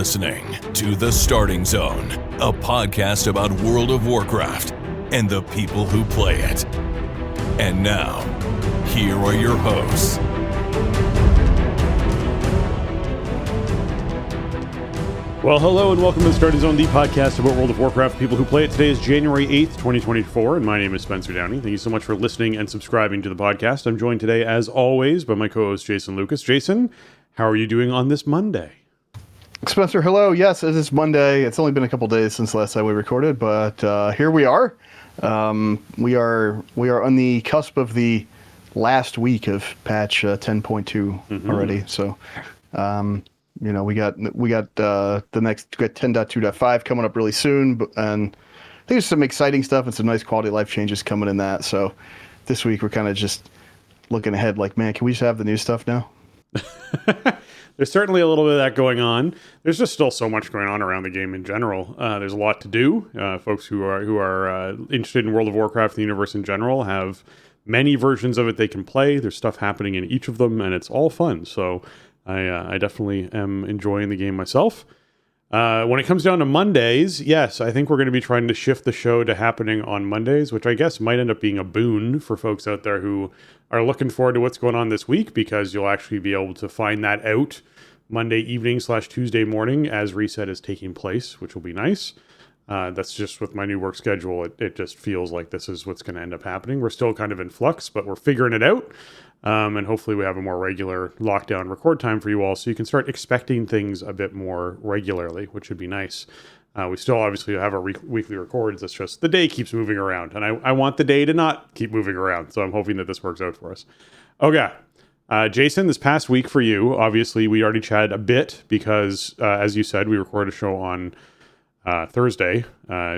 listening to The Starting Zone, a podcast about World of Warcraft and the people who play it. And now, here are your hosts. Well, hello and welcome to The Starting Zone, the podcast about World of Warcraft, people who play it. Today is January 8th, 2024, and my name is Spencer Downey. Thank you so much for listening and subscribing to the podcast. I'm joined today, as always, by my co-host, Jason Lucas. Jason, how are you doing on this Monday? Spencer, hello. Yes, it is Monday. It's only been a couple days since last time we recorded, but here we are. We are on the cusp of the last week of patch 10.2 already. So, we got the next 10.2.5 coming up really soon, and I think there's some exciting stuff and some nice quality of life changes coming in that. So, this week we're kind of just looking ahead, like, man, can we just have the new stuff now? There's certainly a little bit of that going on. There's just still so much going on around the game in general. There's a lot to do. Folks who are interested in World of Warcraft, the universe in general, have many versions of it they can play. There's stuff happening in each of them, and it's all fun. So I definitely am enjoying the game myself. When it comes down to Mondays, yes, I think we're going to be trying to shift the show to happening on Mondays, which I guess might end up being a boon for folks out there who are looking forward to what's going on this week, because you'll actually be able to find that out Monday evening / Tuesday morning as reset is taking place, which will be nice. That's just with my new work schedule. It just feels like this is what's going to end up happening. We're still kind of in flux, but we're figuring it out. And hopefully we have a more regular lockdown record time for you all, so you can start expecting things a bit more regularly, which would be nice. We still obviously have our weekly records. It's just the day keeps moving around, and I want the day to not keep moving around. So I'm hoping that this works out for us. Okay. Jason, this past week for you, obviously we already chatted a bit because, as you said, we recorded a show on Thursday,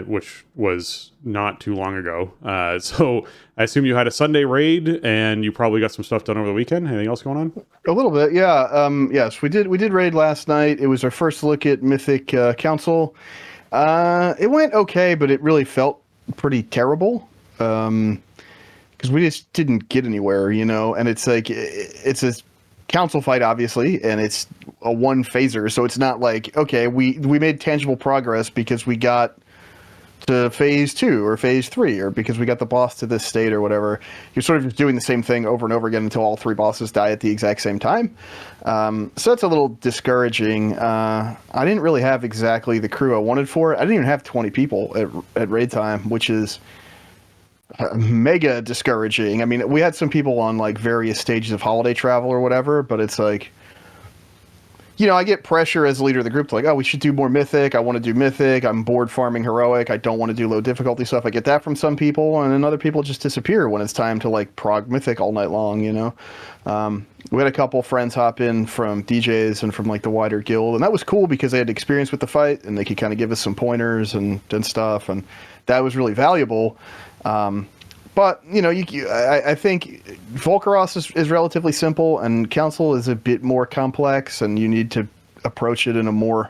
which was not too long ago. So I assume you had a Sunday raid and you probably got some stuff done over the weekend. Anything else going on? A little bit, yeah. Yes, we did raid last night. It was our first look at Mythic Council. It went okay, but it really felt pretty terrible. Because we just didn't get anywhere, and it's like, it's a council fight, obviously, and it's a one phaser, so it's not like, okay, we made tangible progress because we got to phase 2 or phase 3, or because we got the boss to this state or whatever. You're sort of just doing the same thing over and over again until all 3 bosses die at the exact same time. So that's a little discouraging. I didn't really have exactly the crew I wanted for it. I didn't even have 20 people at raid time, which is mega discouraging. I mean, we had some people on like various stages of holiday travel or whatever, but it's like, I get pressure as leader of the group to like, oh, we should do more Mythic. I want to do Mythic. I'm bored farming Heroic. I don't want to do low difficulty stuff. I get that from some people, and then other people just disappear when it's time to like prog Mythic all night long, We had a couple friends hop in from DJs and from like the wider guild, and that was cool because they had experience with the fight and they could kind of give us some pointers and stuff, and that was really valuable. But, I think Volcaros is relatively simple, and Council is a bit more complex, and you need to approach it in a more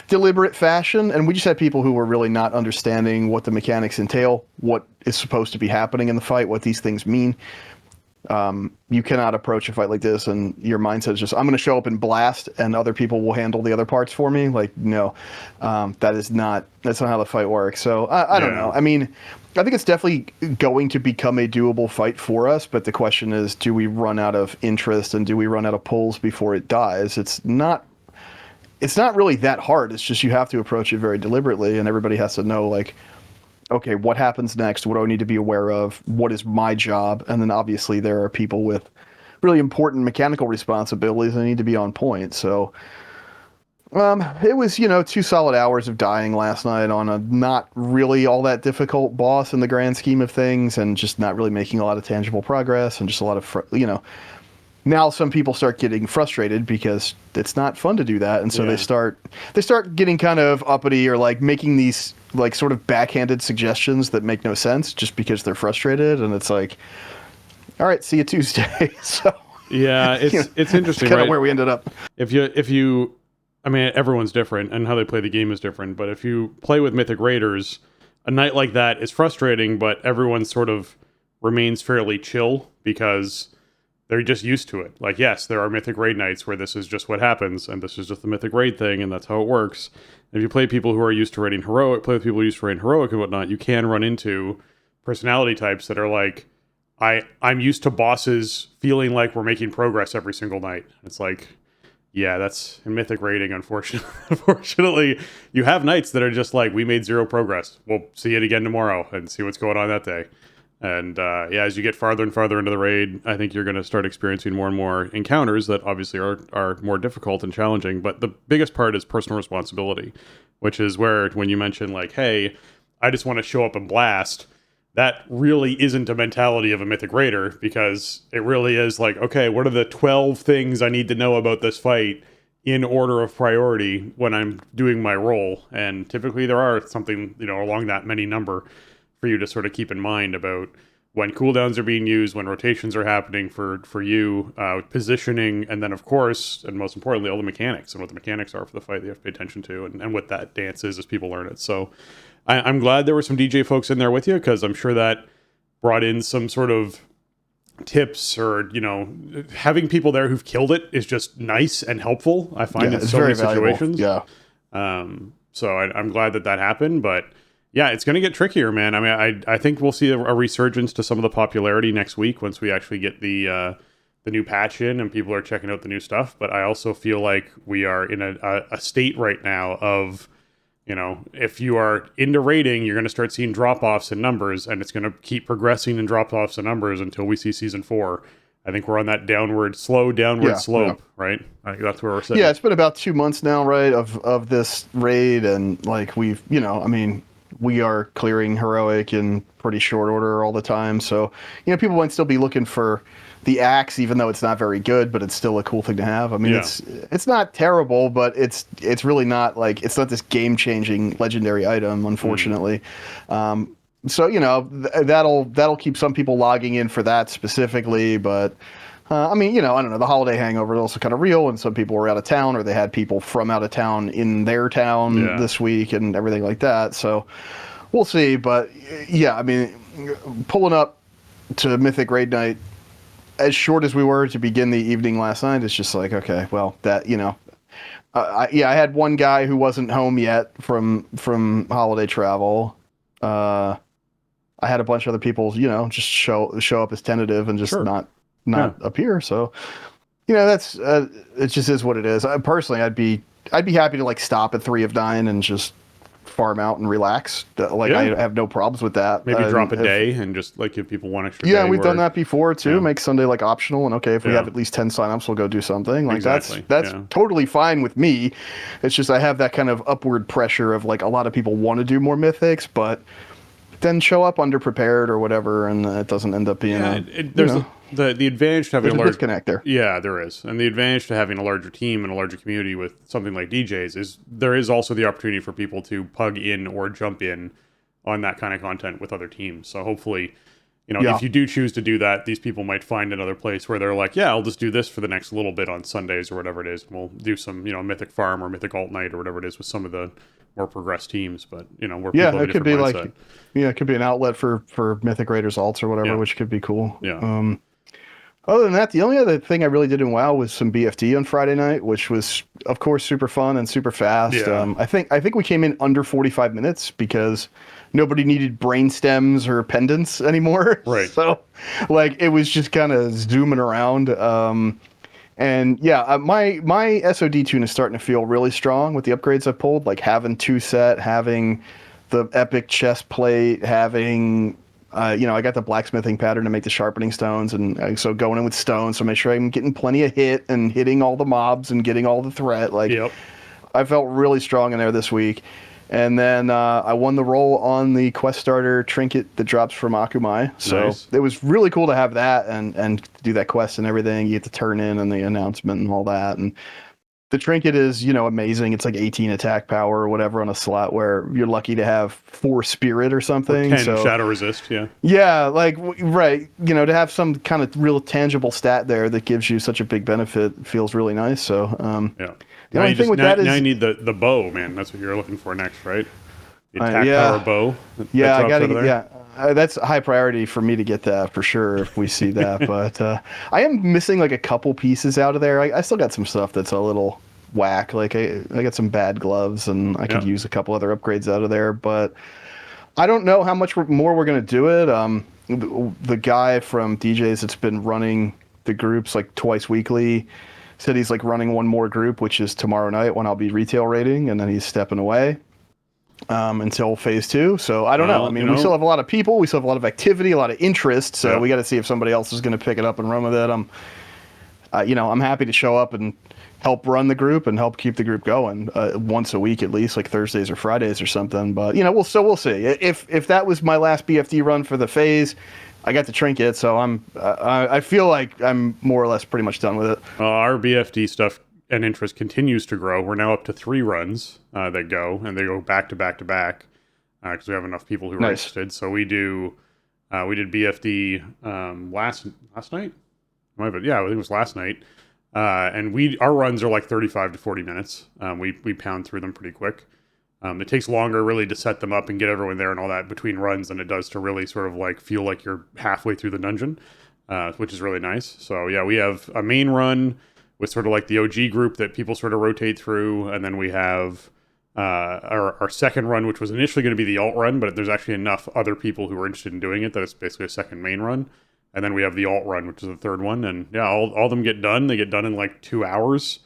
deliberate fashion. And we just had people who were really not understanding what the mechanics entail, what is supposed to be happening in the fight, what these things mean. You cannot approach a fight like this and your mindset is just, I'm going to show up and blast and other people will handle the other parts for me. Like, no, that's not how the fight works. So I don't know. I mean, I think it's definitely going to become a doable fight for us, but the question is, do we run out of interest and do we run out of pulls before it dies? It's not really that hard. It's just, you have to approach it very deliberately, and everybody has to know, like, okay, what happens next? What do I need to be aware of? What is my job? And then obviously there are people with really important mechanical responsibilities that need to be on point. So it was, 2 solid hours of dying last night on a not really all that difficult boss in the grand scheme of things, and just not really making a lot of tangible progress, and just a lot of, now some people start getting frustrated because it's not fun to do that. And so they start getting kind of uppity, or like making these like sort of backhanded suggestions that make no sense just because they're frustrated. And it's like, all right, see you Tuesday. So yeah, it's interesting, kind right? of where we ended up. If you, I mean, everyone's different and how they play the game is different, but if you play with Mythic Raiders, a night like that is frustrating, but everyone sort of remains fairly chill because they're just used to it. Like, yes, there are Mythic Raid nights where this is just what happens, and this is just the Mythic Raid thing, and that's how it works. And if you play people who are used to raiding Heroic, play with people who are used to raiding Heroic and whatnot, you can run into personality types that are like, I'm used to bosses feeling like we're making progress every single night. It's like, yeah, that's in Mythic raiding, unfortunately. Unfortunately, you have nights that are just like, we made 0 progress. We'll see it again tomorrow and see what's going on that day. And yeah, as you get farther and farther into the raid, I think you're going to start experiencing more and more encounters that obviously are more difficult and challenging. But the biggest part is personal responsibility, which is where when you mention like, hey, I just want to show up and blast, that really isn't a mentality of a Mythic Raider, because it really is like, okay, what are the 12 things I need to know about this fight in order of priority when I'm doing my role? And typically there are something, along that many number for you to sort of keep in mind about when cooldowns are being used, when rotations are happening for you, positioning, and then of course, and most importantly, all the mechanics and what the mechanics are for the fight that you have to pay attention to, and what that dance is as people learn it. So I'm glad there were some DJ folks in there with you, because I'm sure that brought in some sort of tips, or having people there who've killed it is just nice and helpful. I find in so many situations. Yeah. So I'm glad that happened, but yeah, it's going to get trickier, man. I mean, I think we'll see a resurgence to some of the popularity next week once we actually get the new patch in and people are checking out the new stuff. But I also feel like we are in a state right now of, if you are into raiding, you're going to start seeing drop-offs in numbers, and it's going to keep progressing in drop-offs in numbers until we see Season 4. I think we're on that slow downward slope, right? I think that's where we're sitting. Yeah, it's been about 2 months now, right, of this raid, and like we've, we are clearing Heroic in pretty short order all the time. So, people might still be looking for the axe, even though it's not very good, but it's still a cool thing to have. I mean, it's not terrible, but it's really not like, it's not this game-changing legendary item, unfortunately. So, that'll keep some people logging in for that specifically, but I don't know, the holiday hangover is also kind of real, and some people were out of town, or they had people from out of town in their town this week and everything like that. So we'll see. But yeah, I mean, pulling up to Mythic Raid Night, as short as we were to begin the evening last night, it's just like, okay, well, that, I had one guy who wasn't home yet from holiday travel. I had a bunch of other people, just show up as tentative and just not appear. So, that's it just is what it is. Personally, I'd be happy to like stop at 3 of 9 and just farm out and relax. I have no problems with that. Maybe drop a day and just like give people one extra day. Yeah, we've done that before too. Make Sunday like optional, and okay, if we have at least 10 signups, we'll go do something. Like that's totally fine with me. It's just I have that kind of upward pressure of like a lot of people want to do more mythics, but then show up underprepared or whatever, and it doesn't end up being the advantage to having a large disconnect there. Yeah, there is. And the advantage to having a larger team and a larger community with something like DJs is there is also the opportunity for people to plug in or jump in on that kind of content with other teams. So hopefully, if you do choose to do that, these people might find another place where they're like, yeah, I'll just do this for the next little bit on Sundays or whatever it is. We'll do some, Mythic Farm or Mythic Alt Night or whatever it is with some of the more progressed teams. But, where people have it could be mindset. It could be an outlet for Mythic Raiders alts or whatever, which could be cool. Yeah. Other than that, the only other thing I really did in WoW was some BFD on Friday night, which was, of course, super fun and super fast. Yeah. I think we came in under 45 minutes because nobody needed brain stems or pendants anymore. Right. So, it was just kind of zooming around. And yeah, my SOD tune is starting to feel really strong with the upgrades I've pulled, like having 2 set, having the epic chest plate, having... I got the blacksmithing pattern to make the sharpening stones, and so going in with stones, so make sure I'm getting plenty of hit and hitting all the mobs and getting all the threat. I felt really strong in there this week. And then I won the roll on the quest starter trinket that drops from Akumai. So It was really cool to have that and do that quest and everything. You get to turn in and the announcement and all that. And the trinket is, amazing. It's like 18 attack power or whatever on a slot where you're lucky to have 4 spirit or something. Or 10 shadow resist, yeah. Yeah, right. To have some kind of real tangible stat there that gives you such a big benefit feels really nice. So, yeah. The only thing with that is... Now you need the bow, man. That's what you're looking for next, right? The attack power bow. Yeah, I gotta. Yeah, that's a high priority for me to get that for sure. If we see that, but I am missing like a couple pieces out of there. I still got some stuff that's a little whack. Like I got some bad gloves, and I could use a couple other upgrades out of there. But I don't know how much more we're gonna do it. The guy from DJs that's been running the groups like twice weekly said he's like running one more group, which is tomorrow night when I'll be retail rating, and then he's stepping away until phase 2. So I don't know. I mean, we still have a lot of people, we still have a lot of activity, a lot of interest. So we got to see if somebody else is going to pick it up and run with it. I'm happy to show up and help run the group and help keep the group going once a week at least, like Thursdays or Fridays or something. But we'll see. If that was my last BFD run for the phase, I got the trinket, so I feel like I'm more or less pretty much done with it. Our BFD stuff and interest continues to grow. We're now up to 3 runs that go, and they go back to back to back because we have enough people who are interested. So we did BFD last night. I think it was last night. And our runs are like 35 to 40 minutes. We pound through them pretty quick. It takes longer really to set them up and get everyone there and all that between runs than it does to really sort of like feel like you're halfway through the dungeon, which is really nice. So yeah, we have a main run with sort of like the OG group that people sort of rotate through. And then we have our second run, which was initially going to be the alt run, but there's actually enough other people who are interested in doing it that it's basically a second main run. And then we have the alt run, which is the third one. And yeah, all of them get done. They get done in like 2 hours.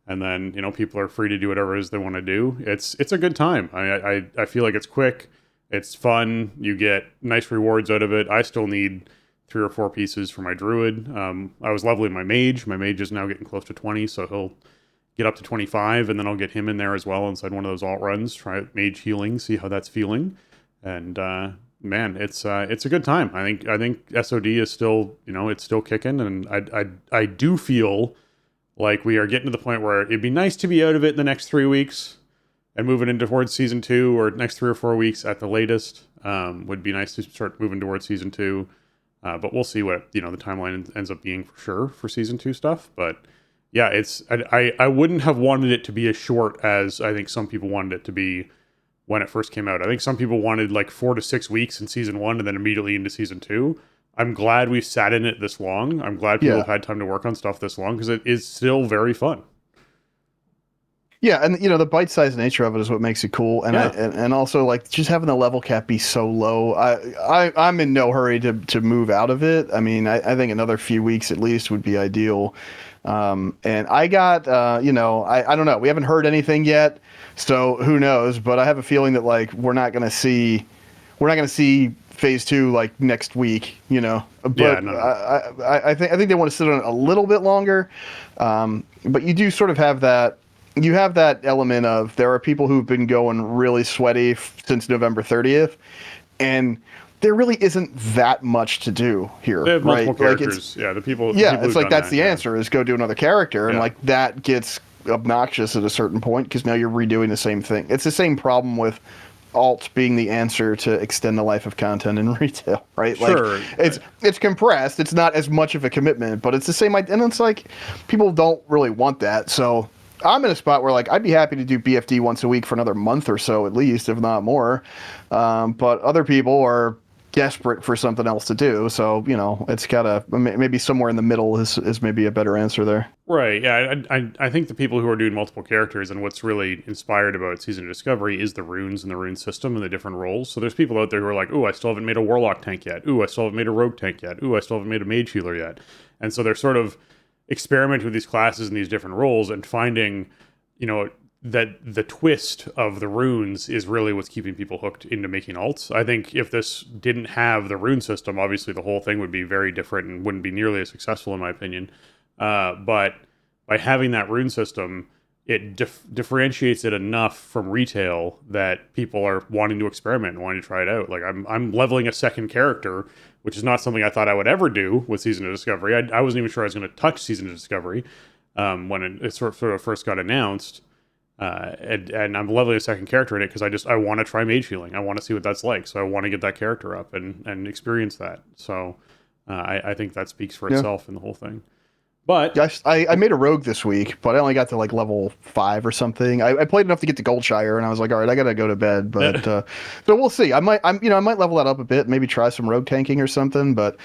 And then, people are free to do whatever it is they want to do. It's a good time. I feel like it's quick. It's fun. You get nice rewards out of it. I still need 3 or 4 pieces for my druid. I was leveling my mage. My mage is now getting close to 20, so he'll get up to 25, and then I'll get him in there as well inside one of those alt runs. Try mage healing, see how that's feeling. And man, it's a good time. I think SOD is still, it's still kicking, and I do feel like we are getting to the point where it'd be nice to be out of it in the next 3 weeks and moving into towards season 2, or next 3 or 4 weeks at the latest. Would be nice to start moving towards season 2. But we'll see what, the timeline ends up being for sure for season 2 stuff. But yeah, I wouldn't have wanted it to be as short as I think some people wanted it to be when it first came out. I think some people wanted like 4 to 6 weeks in season 1 and then immediately into season 2. I'm glad we've sat in it this long. I'm glad people have had time to work on stuff this long because it is still very fun. Yeah, and the bite-sized nature of it is what makes it cool, and and also like just having the level cap be so low. I'm in no hurry to move out of it. I mean, I think another few weeks at least would be ideal. And I got I don't know. We haven't heard anything yet, so who knows? But I have a feeling that like we're not gonna see phase 2 like next week, But I think they want to sit on it a little bit longer. But you do sort of have that. You have that element of there are people who've been going really sweaty since November 30th, and there really isn't that much to do here. They have multiple characters. It's like that's the answer is go do another character, and like that gets obnoxious at a certain point because now you're redoing the same thing. It's the same problem with alt being the answer to extend the life of content in retail, right? Sure. Like it's compressed. It's not as much of a commitment, but it's the same. And it's like people don't really want that. So I'm in a spot where like I'd be happy to do BFD once a week for another month or so at least, if not more. But other people are desperate for something else to do. So, it's gotta maybe somewhere in the middle is maybe a better answer there. Right. Yeah. I think the people who are doing multiple characters and what's really inspired about Season of Discovery is the runes and the rune system and the different roles. So there's people out there who are like, ooh, I still haven't made a warlock tank yet. Ooh, I still haven't made a rogue tank yet. Ooh, I still haven't made a mage healer yet. And so they're sort of experimenting with these classes and these different roles and finding, that the twist of the runes is really what's keeping people hooked into making alts. I think if this didn't have the rune system, obviously the whole thing would be very different and wouldn't be nearly as successful in my opinion. But by having that rune system, it differentiates it enough from retail that people are wanting to experiment and wanting to try it out. Like I'm leveling a second character, which is not something I thought I would ever do with Season of Discovery. I wasn't even sure I was going to touch Season of Discovery when it sort of first got announced. And I'm leveling a second character in it because I want to try mage healing. I want to see what that's like. So I want to get that character up and experience that. So I think that speaks for itself in the whole thing. But I made a rogue this week, but I only got to like level 5 or something. I played enough to get to Goldshire, and I was like, all right, I gotta go to bed. But so we'll see. I might level that up a bit, maybe try some rogue tanking or something. But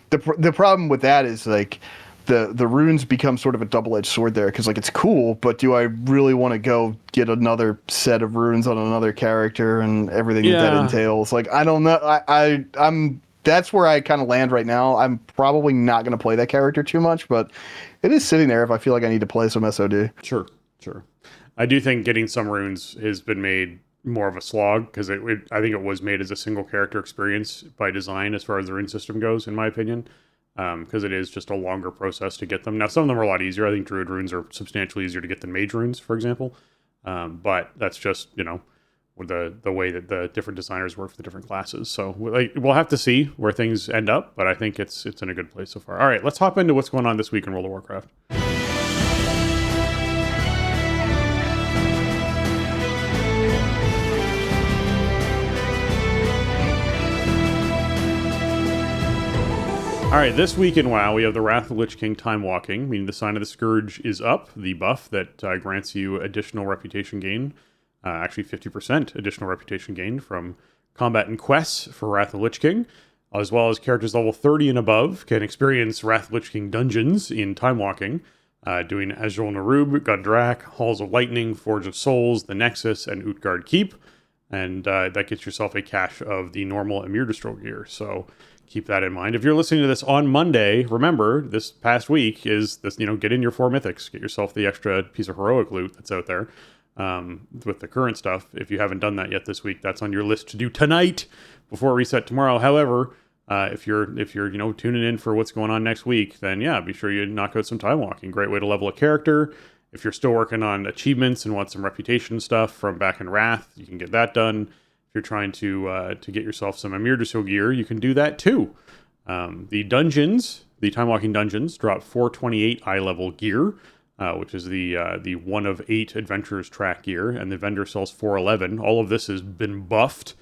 the problem with that is like the runes become sort of a double-edged sword there, because like it's cool, but do I really want to go get another set of runes on another character and everything that entails? Like, I don't know. I'm that's where I kind of land right now. I'm probably not going to play that character too much, but it is sitting there if I feel like I need to play some SOD. Sure. I do think getting some runes has been made more of a slog, because I think it was made as a single character experience by design as far as the rune system goes, in my opinion, because it is just a longer process to get them. Now, some of them are a lot easier. I think Druid runes are substantially easier to get than Mage runes, for example, but that's just, with the way that the different designers work for the different classes. So we'll have to see where things end up, but I think it's in a good place so far. All right, let's hop into what's going on this week in World of Warcraft. All right, this week in WoW, we have the Wrath of the Lich King Time Walking, meaning the Sign of the Scourge is up, the buff that grants you additional reputation gain. Actually 50% additional reputation gain from combat and quests for Wrath of the Lich King, as well as characters level 30 and above can experience Wrath of the Lich King dungeons in Time Walking, doing Azrael Narub, Gundrak, Halls of Lightning, Forge of Souls, the Nexus, and Utgard Keep, and that gets yourself a cache of the normal Emir Distro gear, so keep that in mind. If you're listening to this on Monday, remember, this past week is this, get in your 4 mythics, get yourself the extra piece of heroic loot that's out there. With the current stuff, if you haven't done that yet this week, that's on your list to do tonight before reset tomorrow. However, if you're tuning in for what's going on next week, then be sure you knock out some Time Walking. Great way to level a character. If you're still working on achievements and want some reputation stuff from back in Wrath, you can get that done. If you're trying to get yourself some Emir Distro gear, you can do that too. The Time Walking dungeons drop 428 eye level gear, which is the 1 of 8 Adventurers track gear, and the vendor sells 411. All of this has been buffed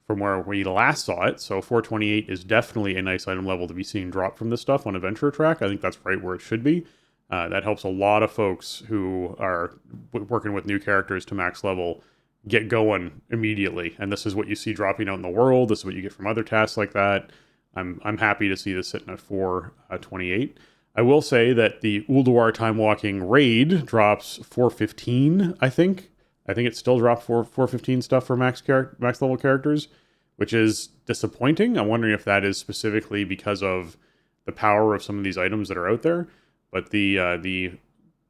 from where we last saw it, so 428 is definitely a nice item level to be seeing drop from this stuff on Adventurer track. I think that's right where it should be. That helps a lot of folks who are working with new characters to max level get going immediately, and this is what you see dropping out in the world. This is what you get from other tasks like that. I'm happy to see this sitting at 428. I will say that the Ulduar Time Walking raid drops 415, I think. I think it still dropped 415 stuff for max level characters, which is disappointing. I'm wondering if that is specifically because of the power of some of these items that are out there. But the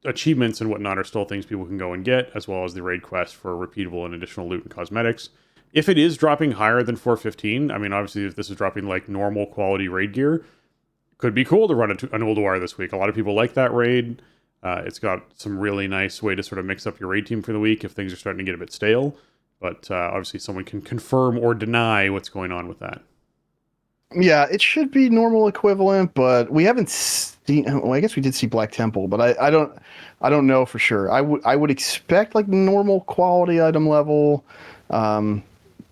achievements and whatnot are still things people can go and get, as well as the raid quest for repeatable and additional loot and cosmetics. If it is dropping higher than 415, I mean, obviously if this is dropping like normal quality raid gear, could be cool to run an Ulduar this week. A lot of people like that raid. It's got some really nice way to sort of mix up your raid team for the week if things are starting to get a bit stale. But obviously someone can confirm or deny what's going on with that. Yeah, it should be normal equivalent, but we haven't seen. Well, I guess we did see Black Temple, but I don't know for sure. I would expect like normal quality item level.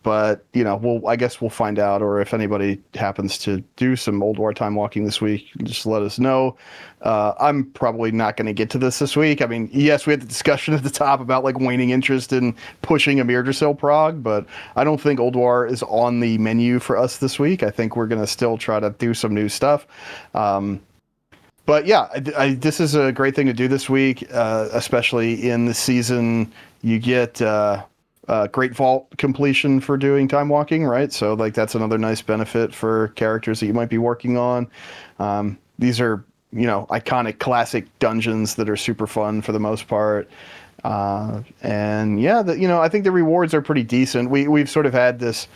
But, I guess we'll find out, or if anybody happens to do some Ulduar Time Walking this week, just let us know. I'm probably not going to get to this week. I mean, yes, we had the discussion at the top about like waning interest in pushing Emir Distro prog, but I don't think Ulduar is on the menu for us this week. I think we're going to still try to do some new stuff. But yeah, this is a great thing to do this week, especially in the season. You get Great Vault completion for doing Time Walking, right? So like that's another nice benefit for characters that you might be working on. These are, iconic classic dungeons that are super fun for the most part. And yeah, I think the rewards are pretty decent. We've sort of had this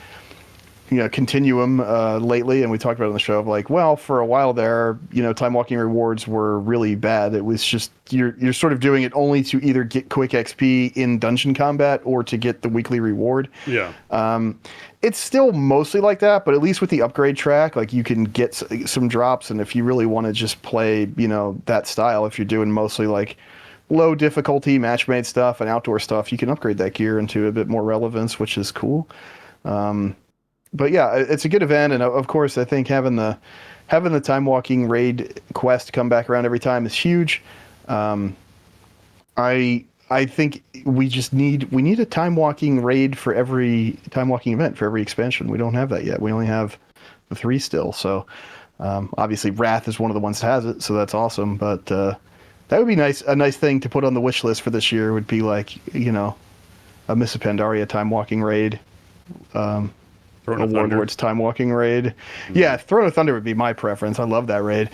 continuum lately, and we talked about it on the show of like, well, for a while there, Time Walking rewards were really bad. It was just you're sort of doing it only to either get quick XP in dungeon combat or to get the weekly reward. Yeah. It's still mostly like that, but at least with the upgrade track, like you can get some drops, and if you really want to just play, that style, if you're doing mostly like low difficulty match-made stuff and outdoor stuff, you can upgrade that gear into a bit more relevance, which is cool. But yeah, it's a good event, and of course, I think having the having the time walking raid quest come back around every time is huge. I think we need a time walking raid for every time walking event for every expansion. We don't have that yet. We only have the 3 still. So obviously Wrath is one of the ones that has it, so that's awesome. But that would be nice. A nice thing to put on the wish list for this year would be like, a Miss of Pandaria time walking raid. A Warlords time walking raid. Mm-hmm. Yeah, Throne of Thunder would be my preference. I love that raid.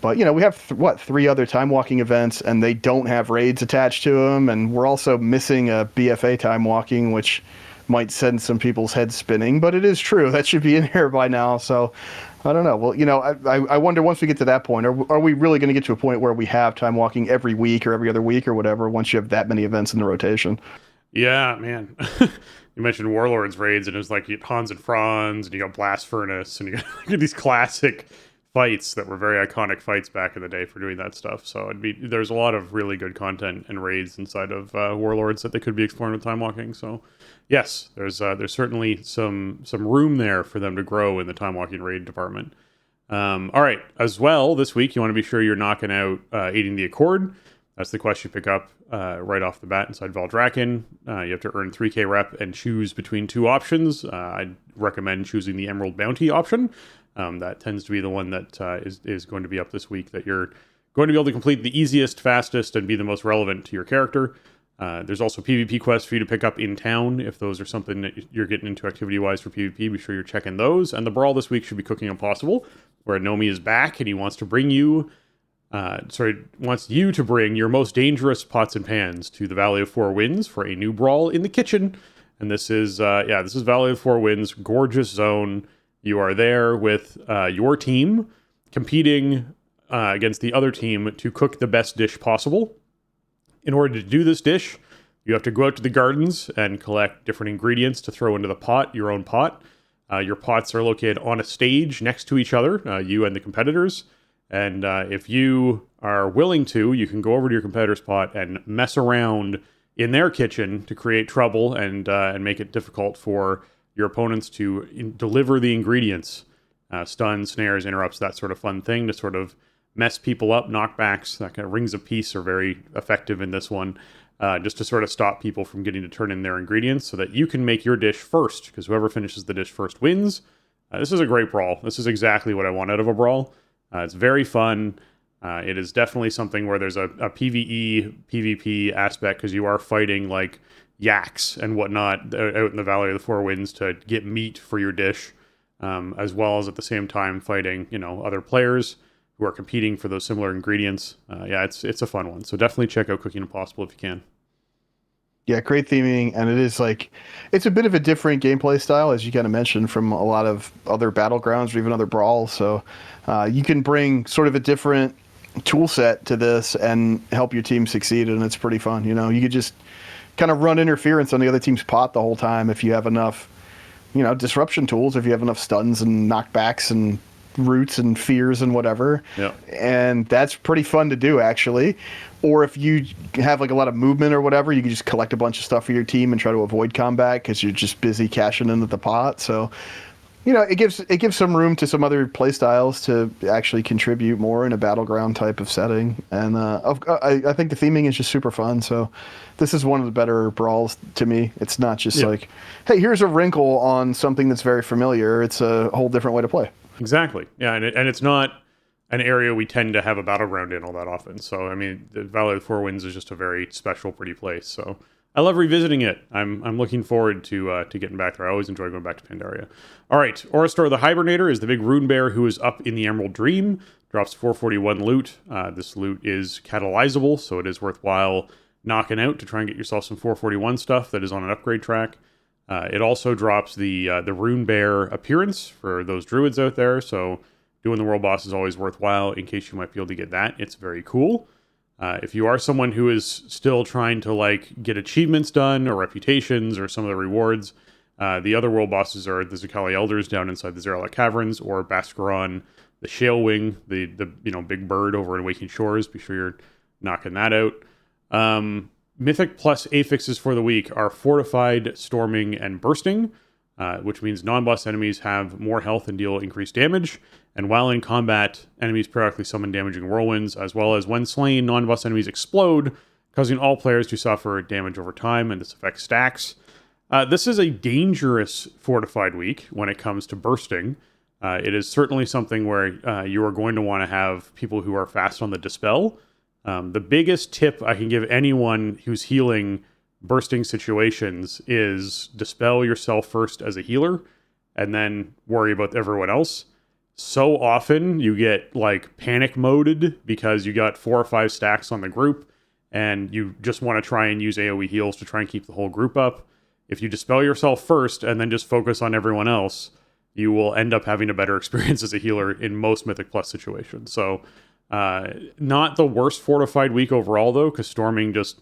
But, we have, 3 other time walking events, and they don't have raids attached to them. And we're also missing a BFA time walking, which might send some people's heads spinning. But it is true. That should be in here by now. So, I don't know. Well, I wonder once we get to that point, are we really going to get to a point where we have time walking every week or every other week or whatever once you have that many events in the rotation? Yeah, man. You mentioned Warlords raids, and it was like you got Hans and Franz, and you got Blast Furnace, and you got these classic fights that were very iconic fights back in the day for doing that stuff. So there's a lot of really good content and raids inside of Warlords that they could be exploring with time walking. So yes, there's certainly some room there for them to grow in the time walking raid department. All right, as well this week you want to be sure you're knocking out Aiding the Accord. That's the quest you pick up right off the bat inside Valdrakken. You have to earn 3k rep and choose between 2 options. I'd recommend choosing the Emerald Bounty option. That tends to be the one that is going to be up this week that you're going to be able to complete the easiest, fastest, and be the most relevant to your character. There's also PvP quests for you to pick up in town. If those are something that you're getting into activity-wise for PvP, be sure you're checking those. And the Brawl this week should be Cooking Impossible, where Nomi is back and he wants to bring you... wants you to bring your most dangerous pots and pans to the Valley of Four Winds for a new brawl in the kitchen. And this is Valley of Four Winds, gorgeous zone. You are there with your team competing against the other team to cook the best dish possible. In order to do this dish, you have to go out to the gardens and collect different ingredients to throw into the pot, your own pot. Your pots are located on a stage next to each other, you and the competitors. And if you are willing to, you can go over to your competitor's pot and mess around in their kitchen to create trouble and make it difficult for your opponents to deliver the ingredients. Stuns, snares, interrupts, that sort of fun thing to sort of mess people up. Knockbacks, that kind of rings of peace are very effective in this one. Just to sort of stop people from getting to turn in their ingredients so that you can make your dish first, because whoever finishes the dish first wins. This is a great brawl. This is exactly what I want out of a brawl. It's very fun. It is definitely something where there's a PvE, PvP aspect, because you are fighting like yaks and whatnot out in the Valley of the Four Winds to get meat for your dish, as well as at the same time fighting, other players who are competing for those similar ingredients. It's a fun one. So definitely check out Cooking Impossible if you can. Yeah, great theming, and it's a bit of a different gameplay style, as you kind of mentioned, from a lot of other battlegrounds or even other brawls. So you can bring sort of a different tool set to this and help your team succeed, and it's pretty fun. You could just kind of run interference on the other team's pot the whole time if you have enough, disruption tools, if you have enough stuns and knockbacks and roots and fears and whatever. Yeah. And that's pretty fun to do, actually. Or if you have like a lot of movement or whatever, you can just collect a bunch of stuff for your team and try to avoid combat because you're just busy cashing into the pot. So, it gives some room to some other play styles to actually contribute more in a battleground type of setting. And I think the theming is just super fun. So this is one of the better brawls to me. It's not just like, hey, here's a wrinkle on something that's very familiar. It's a whole different way to play. Exactly. Yeah, and it's not an area we tend to have a battleground in all that often. So, I mean, the Valley of the Four Winds is just a very special, pretty place. So I love revisiting it. I'm looking forward to getting back there. I always enjoy going back to Pandaria. All right, Oristor the Hibernator is the big rune bear who is up in the Emerald Dream. Drops 441 loot. This loot is catalyzable, so it is worthwhile knocking out to try and get yourself some 441 stuff that is on an upgrade track. It also drops the rune bear appearance for those druids out there, so doing the world boss is always worthwhile in case you might be able to get that. It's very cool. If you are someone who is still trying to get achievements done or reputations or some of the rewards, the other world bosses are the Zakali Elders down inside the Zeralak Caverns, or Bascaron, the Shale Wing, the big bird over in Waking Shores. Be sure you're knocking that out. Mythic plus affixes for the week are Fortified, Storming, and Bursting. which means non-boss enemies have more health and deal increased damage. And while in combat, enemies periodically summon damaging whirlwinds, as well as when slain, non-boss enemies explode, causing all players to suffer damage over time, and this affects stacks. This is a dangerous fortified week when it comes to bursting. It is certainly something where you are going to want to have people who are fast on the dispel. The biggest tip I can give anyone who's healing bursting situations is dispel yourself first as a healer and then worry about everyone else. So often you get like panic moded because you got 4 or 5 stacks on the group and you just want to try and use AoE heals to try and keep the whole group up. If you dispel yourself first and then just focus on everyone else, you will end up having a better experience as a healer in most Mythic Plus situations. So not the worst fortified week overall though, because storming just,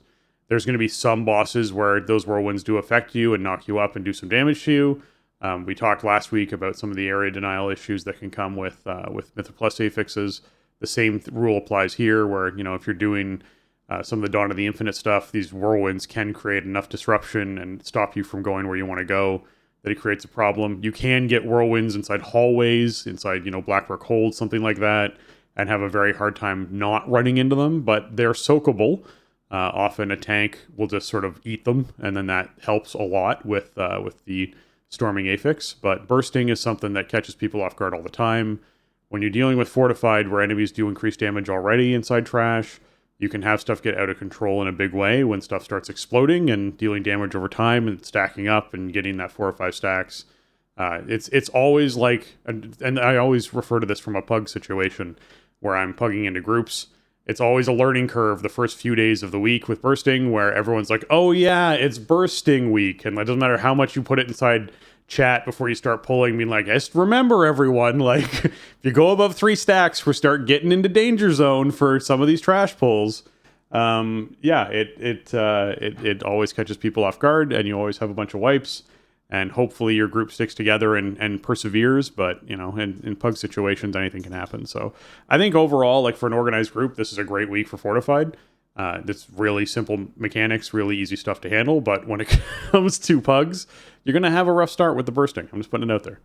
there's going to be some bosses where those whirlwinds do affect you and knock you up and do some damage to you. We talked last week about some of the area denial issues that can come with Mythic Plus affixes. The same rule applies here, where if you're doing some of the Dawn of the Infinite stuff, these whirlwinds can create enough disruption and stop you from going where you want to go that it creates a problem. You can get whirlwinds inside hallways, inside Blackrock Hold, something like that, and have a very hard time not running into them, but they're soakable. Often a tank will just sort of eat them, and then that helps a lot with the storming affix. But bursting is something that catches people off guard all the time. When you're dealing with fortified, where enemies do increase damage already inside trash, you can have stuff get out of control in a big way when stuff starts exploding and dealing damage over time and stacking up and getting that 4 or 5 stacks. It's always like, and I always refer to this from a pug situation where I'm pugging into groups. It's always a learning curve the first few days of the week with bursting, where everyone's like, oh yeah, it's bursting week. And it doesn't matter how much you put it inside chat before you start pulling, being like, just remember everyone, like if you go above 3 stacks, we start getting into danger zone for some of these trash pulls. It always catches people off guard, and you always have a bunch of wipes. And hopefully your group sticks together and perseveres, but in pug situations, anything can happen. So I think overall, like for an organized group, this is a great week for Fortified. It's really simple mechanics, really easy stuff to handle. But when it comes to pugs, you're going to have a rough start with the bursting. I'm just putting it out there.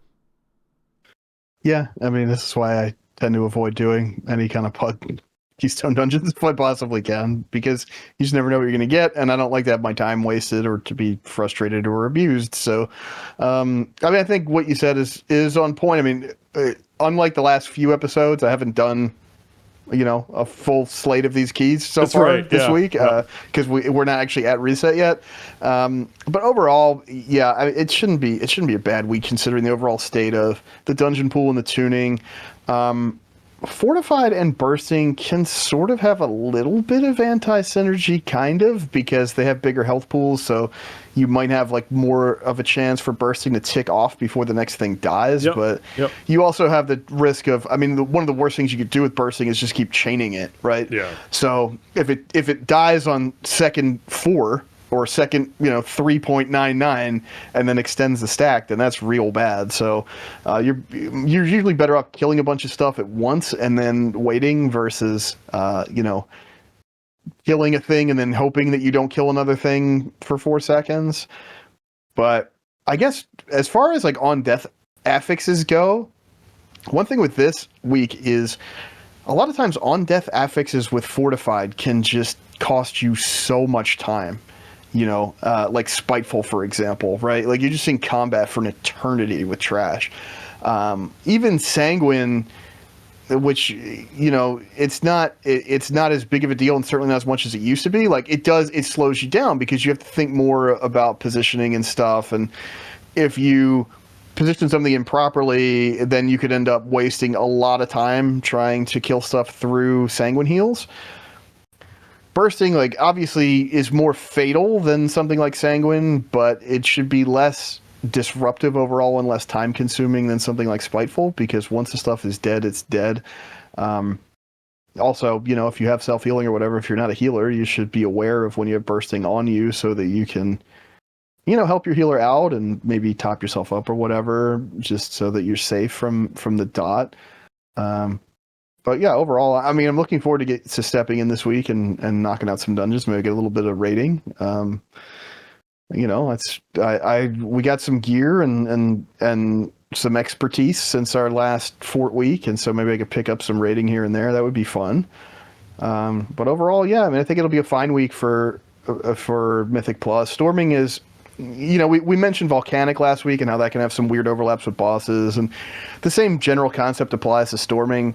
Yeah, I mean, this is why I tend to avoid doing any kind of pug Keystone Dungeons if I possibly can, because you just never know what you're going to get, and I don't like to have my time wasted or to be frustrated or abused. So, I think what you said is on point. I mean, unlike the last few episodes, I haven't done a full slate of these keys so That's far right, this yeah. week, because we're not actually at reset yet. But overall, yeah, it shouldn't be a bad week considering the overall state of the dungeon pool and the tuning. Fortified and bursting can sort of have a little bit of anti-synergy, kind of, because they have bigger health pools, so you might have like more of a chance for bursting to tick off before the next thing dies. But you also have the risk of, one of the worst things you could do with bursting is just keep chaining it, right? Yeah. So if it dies on second 4 or second 3.99 and then extends the stack, then that's real bad. So you're usually better off killing a bunch of stuff at once and then waiting versus killing a thing and then hoping that you don't kill another thing for 4 seconds. But I guess as far as like on death affixes go, one thing with this week is a lot of times on death affixes with Fortified can just cost you so much time. Like Spiteful, for example, right? Like you're just in combat for an eternity with trash. Even Sanguine, which, it's not as big of a deal and certainly not as much as it used to be. Like it slows you down because you have to think more about positioning and stuff. And if you position something improperly, then you could end up wasting a lot of time trying to kill stuff through Sanguine heals. Bursting, like, obviously is more fatal than something like Sanguine, but it should be less disruptive overall and less time consuming than something like Spiteful, because once the stuff is dead, it's dead. Also, if you have self-healing or whatever, if you're not a healer, you should be aware of when you have bursting on you so that you can, help your healer out and maybe top yourself up or whatever, just so that you're safe from the dot. But yeah, overall, I'm looking forward to stepping in this week and knocking out some dungeons, maybe get a little bit of rating. You know, we got some gear and some expertise since our last Fort week, and so maybe I could pick up some rating here and there. That would be fun. But overall, yeah, I mean, I think it'll be a fine week for Mythic Plus. Storming is, you know, we mentioned Volcanic last week and how that can have some weird overlaps with bosses, and the same general concept applies to Storming.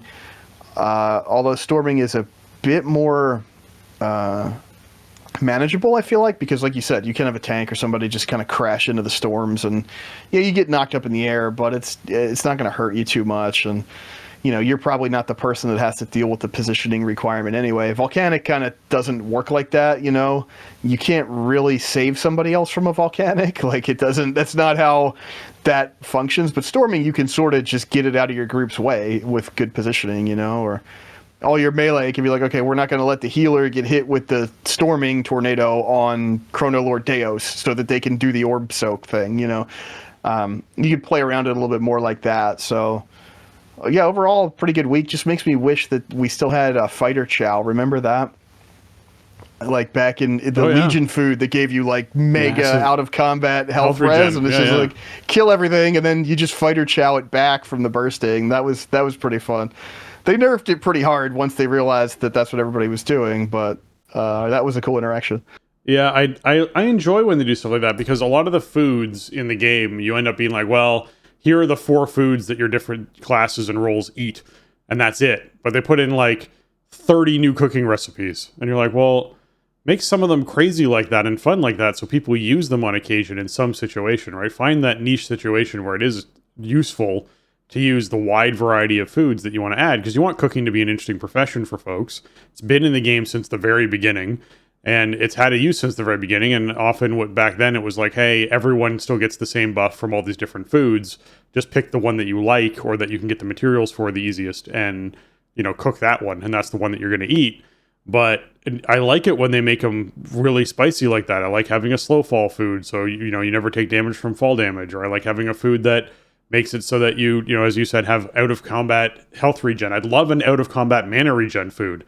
Although Storming is a bit more manageable, I feel like, because like you said, you can have a tank or somebody just kind of crash into the storms, and yeah, you get knocked up in the air, but it's not going to hurt you too much, and you know, you're probably not the person that has to deal with the positioning requirement anyway. Volcanic kind of doesn't work like that, you know. You can't really save somebody else from a Volcanic. Like, it doesn't, that's not how that functions. But Storming, you can sort of just get it out of your group's way with good positioning, you know, or all your melee can be like, okay, we're not going to let the healer get hit with the Storming Tornado on Chrono Lord Deos so that they can do the Orb Soak thing, you know. You can play around it a little bit more like that, so... Yeah, overall, pretty good week. Just makes me wish that we still had a Fighter Chow. Remember that? Like back in the Legion food that gave you like mega out of combat health res, and it's just like kill everything, and then you just Fighter Chow it back from the bursting. That was pretty fun. They nerfed it pretty hard once they realized that that's what everybody was doing, but that was a cool interaction. Yeah, I enjoy when they do stuff like that, because a lot of the foods in the game, you end up being like, well, here are the 4 foods that your different classes and roles eat, and that's it. But they put in like 30 new cooking recipes, and you're like, well, make some of them crazy like that and fun like that so people use them on occasion in some situation, right? Find that niche situation where it is useful to use the wide variety of foods that you want to add, because you want cooking to be an interesting profession for folks. It's been in the game since the very beginning, and it's had a use since the very beginning, and often back then it was like, hey, everyone still gets the same buff from all these different foods. Just pick the one that you like or that you can get the materials for the easiest and, you know, cook that one, and that's the one that you're going to eat. But I like it when they make them really spicy like that. I like having a slow fall food, so, you know, you never take damage from fall damage, or I like having a food that makes it so that you know, as you said, have out-of-combat health regen. I'd love an out-of-combat mana regen food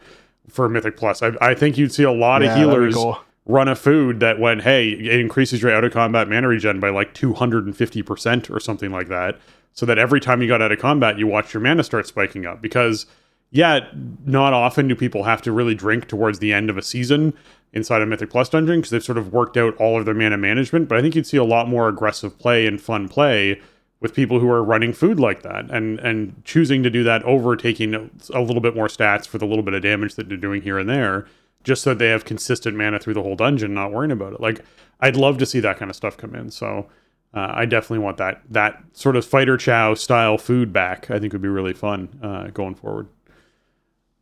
for Mythic Plus. I think you'd see a lot of healers run a food that went, hey, it increases your out-of-combat mana regen by like 250% or something like that, so that every time you got out of combat, you watch your mana start spiking up. Because, yeah, not often do people have to really drink towards the end of a season inside a Mythic Plus dungeon, because they've sort of worked out all of their mana management, but I think you'd see a lot more aggressive play and fun play with people who are running food like that, and choosing to do that over taking a little bit more stats for the little bit of damage that they're doing here and there, just so they have consistent mana through the whole dungeon, not worrying about it. Like, I'd love to see that kind of stuff come in. So I definitely want that sort of Fighter Chow style food back. I think would be really fun going forward.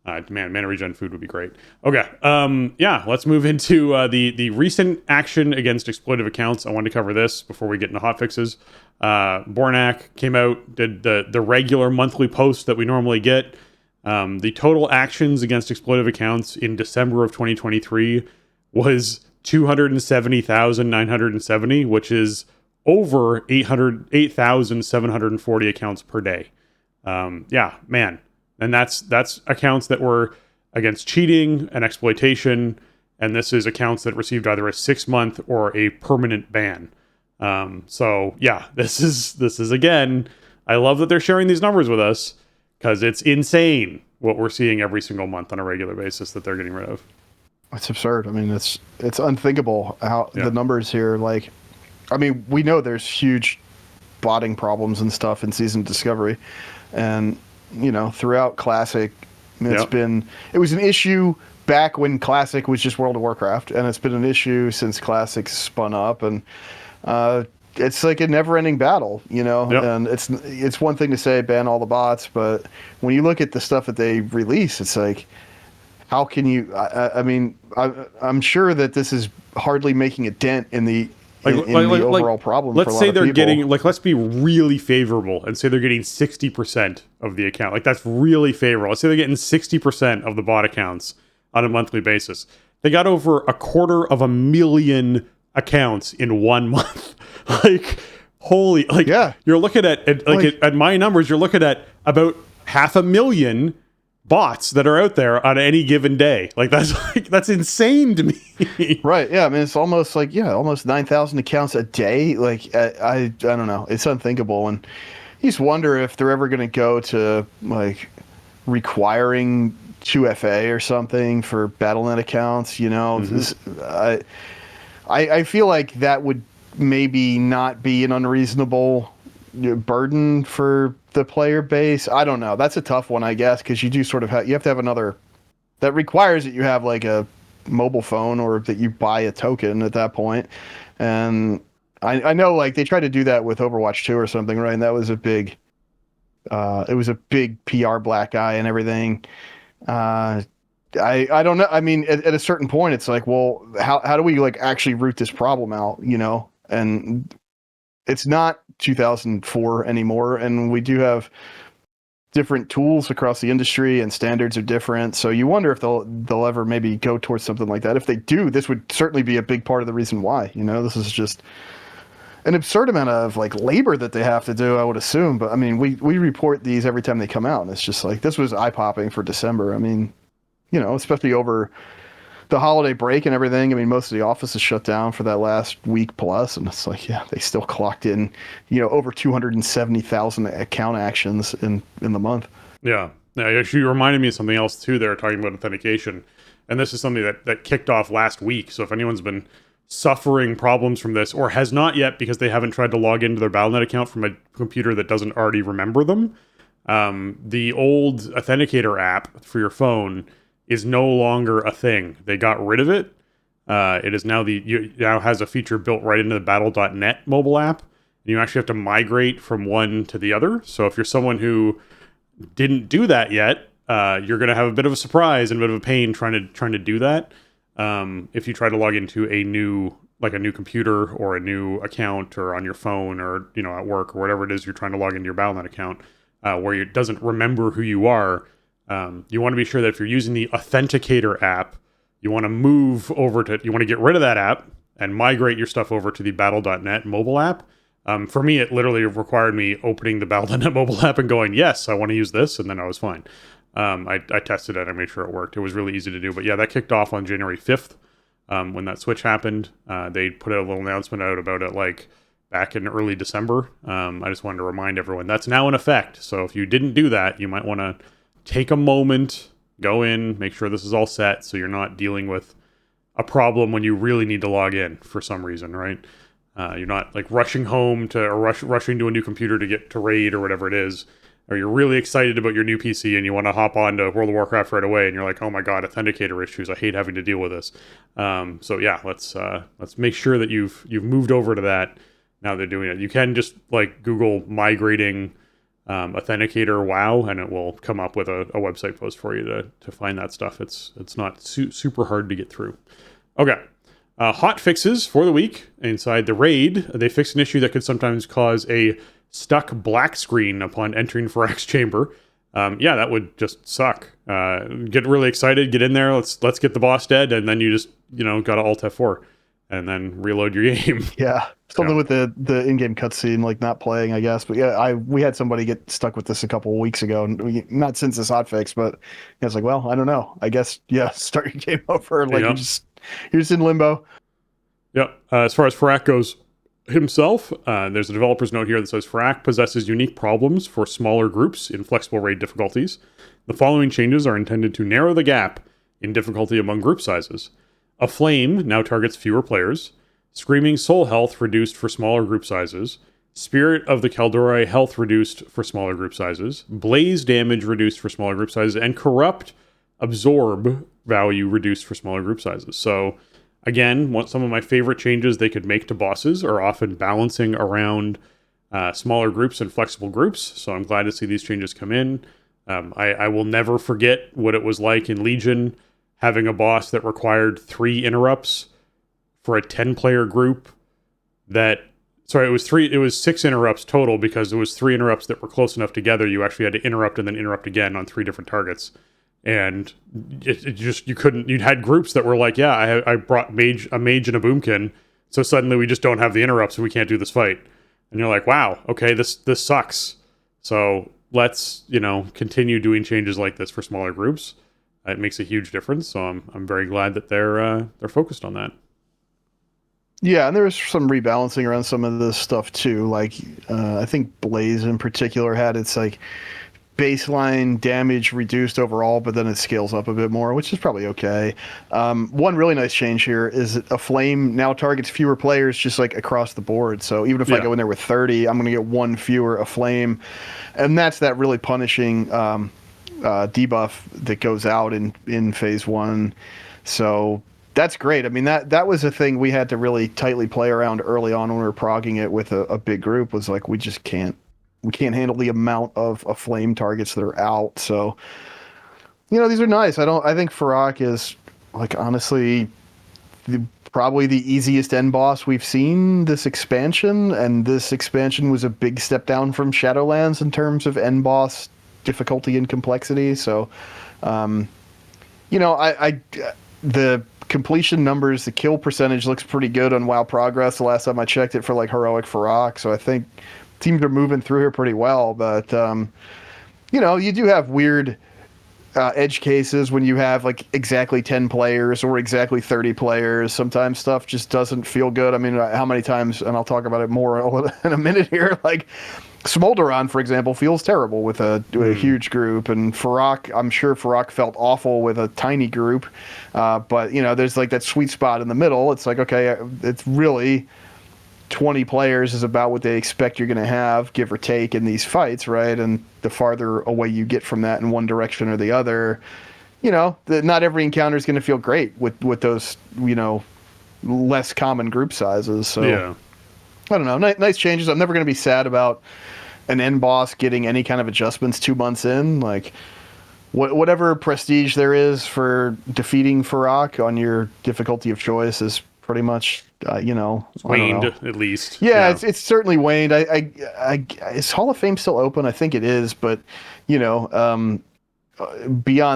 Mana regen food would be great. Okay, let's move into the recent action against exploitive accounts. I wanted to cover this before we get into hotfixes. Bornak came out, did the regular monthly post that we normally get. The total actions against exploitive accounts in December of 2023 was 270,970, which is over 8,740 accounts per day. And that's accounts that were against cheating and exploitation, and this is accounts that received either a 6-month or a permanent ban. This is again, I love that they're sharing these numbers with us, because it's insane what we're seeing every single month on a regular basis that they're getting rid of. It's absurd. I mean, it's unthinkable how the numbers here, like, I mean, we know there's huge botting problems and stuff in Season Discovery, and you know, throughout Classic, it was an issue back when Classic was just World of Warcraft, and it's been an issue since Classic spun up, and it's like a never-ending battle, you know. And it's one thing to say ban all the bots, but when you look at the stuff that they release, it's like, how can you? I mean, I'm sure that this is hardly making a dent in the overall problem. Let's say they're getting, like, let's be really favorable and say they're getting 60% of the account. Like, that's really favorable. Let's say they're getting 60% of the bot accounts on a monthly basis. They got over 250,000 accounts in 1 month. Like, holy, like, you're looking at my numbers, you're looking at about 500,000 bots that are out there on any given day. Like that's insane to me. Right. Yeah. I mean, it's almost like, almost 9,000 accounts a day. Like, I don't know. It's unthinkable. And you just wonder if they're ever going to go to like requiring 2FA or something for Battle.net accounts. I feel like that would maybe not be an unreasonable burden for the player base. I don't know. That's a tough one, I guess, because you do sort of you have to have another that requires that you have like a mobile phone or that you buy a token at that point. And I know like they tried to do that with Overwatch 2 or something, right? And that was a big PR black eye and everything. I don't know. I mean, at a certain point, it's like, well, how do we like actually root this problem out, And it's not 2004 anymore, and we do have different tools across the industry, and standards are different. So you wonder if they'll ever maybe go towards something like that. If they do, this would certainly be a big part of the reason why. This is just an absurd amount of like labor that they have to do, I would assume. But I mean, we report these every time they come out, and it's just like this was eye-popping for December. I mean, especially over the holiday break and everything. I mean, most of the office is shut down for that last week plus, and it's like, they still clocked in, over 270,000 account actions in the month. Yeah. Actually, you reminded me of something else too. They were talking about authentication, and this is something that kicked off last week. So if anyone's been suffering problems from this or has not yet because they haven't tried to log into their Battle.net account from a computer that doesn't already remember them, the old Authenticator app for your phone is no longer a thing. They got rid of it. It is now now has a feature built right into the Battle.net mobile app. And you actually have to migrate from one to the other. So if you're someone who didn't do that yet, you're going to have a bit of a surprise and a bit of a pain trying to do that. If you try to log into a new computer or a new account or on your phone or at work or whatever it is you're trying to log into your Battle.net account, where it doesn't remember who you are. You want to be sure that if you're using the Authenticator app, you want to get rid of that app and migrate your stuff over to the Battle.net mobile app. For me, it literally required me opening the Battle.net mobile app and going, yes, I want to use this. And then I was fine. I tested it. I made sure it worked. It was really easy to do. But yeah, that kicked off on January 5th when that switch happened. They put a little announcement out about it back in early December. I just wanted to remind everyone that's now in effect. So if you didn't do that, you might want to take a moment, go in, make sure this is all set so you're not dealing with a problem when you really need to log in for some reason, right? You're not like rushing home or rushing to a new computer to get to Raid or whatever it is, or you're really excited about your new PC and you want to hop on to World of Warcraft right away and you're like, oh my god, Authenticator issues, I hate having to deal with this. So yeah, let's make sure that you've moved over to that now they're doing it. You can just like Google migrating Authenticator WoW, and it will come up with a website post for you to find that stuff. It's not super hard to get through. Okay. Hot fixes for the week. Inside the raid, they fixed an issue that could sometimes cause a stuck black screen upon entering Phyrex's chamber. Yeah, that would just suck. Get really excited, get in there, let's get the boss dead, and then you just, got to Alt F4 and then reload your game. Yeah. Something with the in-game cutscene, like not playing, I guess. But yeah, we had somebody get stuck with this a couple of weeks ago, and not since this hotfix, but I was like, well, I don't know. I guess, start your game over. Like you're just in limbo. Yeah. As far as Phyrex's goes himself, there's a developer's note here that says Phyrex's possesses unique problems for smaller groups in flexible raid difficulties. The following changes are intended to narrow the gap in difficulty among group sizes. A Flame now targets fewer players. Screaming Soul health reduced for smaller group sizes. Spirit of the Kaldorei health reduced for smaller group sizes. Blaze damage reduced for smaller group sizes. And Corrupt absorb value reduced for smaller group sizes. So again, some of my favorite changes they could make to bosses are often balancing around smaller groups and flexible groups. So I'm glad to see these changes come in. I will never forget what it was like in Legion, having a boss that required 3 interrupts for a 10-player group it was 6 interrupts total because it was 3 interrupts that were close enough together. You actually had to interrupt and then interrupt again on 3 different targets. And you'd had groups that were like, yeah, I brought a mage and a boomkin. So suddenly we just don't have the interrupts and we can't do this fight. And you're like, wow, okay, this sucks. So let's, continue doing changes like this for smaller groups. It makes a huge difference. So I'm very glad that they're focused on that. Yeah, and there was some rebalancing around some of this stuff too. Like, I think Blaze in particular had its like baseline damage reduced overall, but then it scales up a bit more, which is probably okay. One really nice change here is that a flame now targets fewer players just like across the board. So even if I go in there with 30, I'm going to get one fewer a flame. And that's that really punishing debuff that goes out in phase 1. So that's great. I mean, that was a thing we had to really tightly play around early on when we were progging it with a big group, was like, we can't handle the amount of flame targets that are out. So, these are nice. I think Farak is, like, honestly, probably the easiest end boss we've seen this expansion, and this expansion was a big step down from Shadowlands in terms of end boss difficulty and complexity. So, the completion numbers, the kill percentage looks pretty good on WoW Progress the last time I checked it for, like, Heroic Farak. So I think teams are moving through here pretty well, but you do have weird edge cases when you have like exactly 10 players or exactly 30 players. Sometimes stuff just doesn't feel good. I mean, how many times, and I'll talk about it more in a minute here, like Smolderon, for example, feels terrible with a huge group, and Farak, I'm sure Farak felt awful with a tiny group, but there's like that sweet spot in the middle. It's like, okay, it's really 20 players is about what they expect you're going to have, give or take, in these fights, right? And the farther away you get from that in one direction or the other, not every encounter is going to feel great with those, less common group sizes. So, yeah. I don't know. Nice changes. I'm never going to be sad about an end boss getting any kind of adjustments 2 months in. Like, whatever prestige there is for defeating Farak on your difficulty of choice is pretty much, it's waned at least. Yeah, it's certainly waned. Is Hall of Fame still open? I think it is, but beyond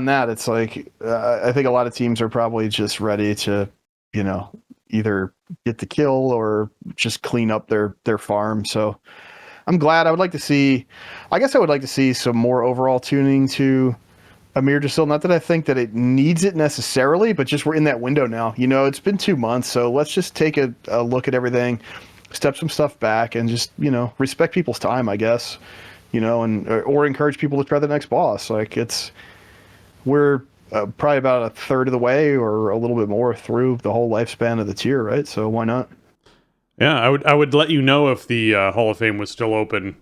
that, it's like I think a lot of teams are probably just ready to, either get the kill or just clean up their farm. So I'm glad. I would like to see some more overall tuning to Amir Jasil. Not that I think that it needs it necessarily, but just we're in that window now. It's been 2 months, so let's just take a look at everything, step some stuff back, and just respect people's time, I guess. Or encourage people to try the next boss. Like, we're probably about a third of the way or a little bit more through the whole lifespan of the tier, right? So why not? Yeah, I would let you know if the Hall of Fame was still open.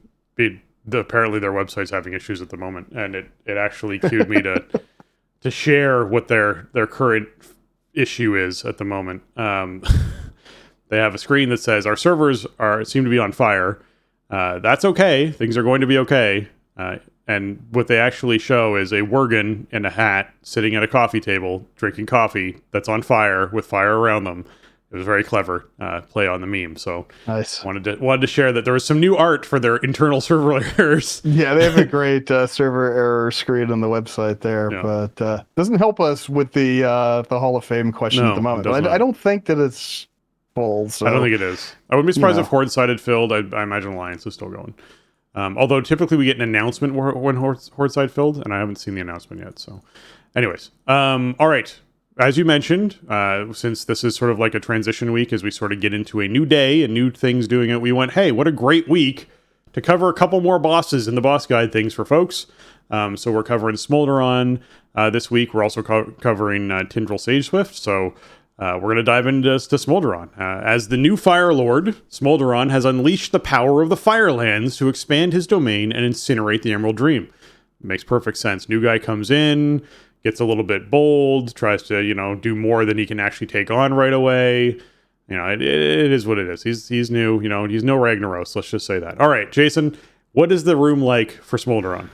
Apparently their website's having issues at the moment, and it actually cued me to share what their current issue is at the moment. They have a screen that says our servers seem to be on fire. That's okay. Things are going to be okay. And what they actually show is a Worgen in a hat sitting at a coffee table drinking coffee that's on fire with fire around them. It was very clever play on the meme. So nice. Wanted to share that there was some new art for their internal server errors. Yeah, they have a great server error screen on the website there, but doesn't help us with the Hall of Fame question at the moment. I don't think that it's full. So, I don't think it is. I wouldn't be surprised if Horde Side had filled. I imagine Alliance is still going. Although typically we get an announcement when Horde Side filled, and I haven't seen the announcement yet. So, anyways, all right. As you mentioned, since this is sort of like a transition week as we sort of get into a new day and new things doing it, we went, hey, what a great week to cover a couple more bosses in the boss guide things for folks. So we're covering Smolderon this week. We're also covering Tindral Sageswift. So we're going to dive into Smolderon. As the new Fire Lord, Smolderon has unleashed the power of the Firelands to expand his domain and incinerate the Emerald Dream. It makes perfect sense. New guy comes in, gets a little bit bold, tries to, do more than he can actually take on right away. It is what it is. He's new, he's no Ragnaros, let's just say that. All right, Jason, what is the room like for Smolderon?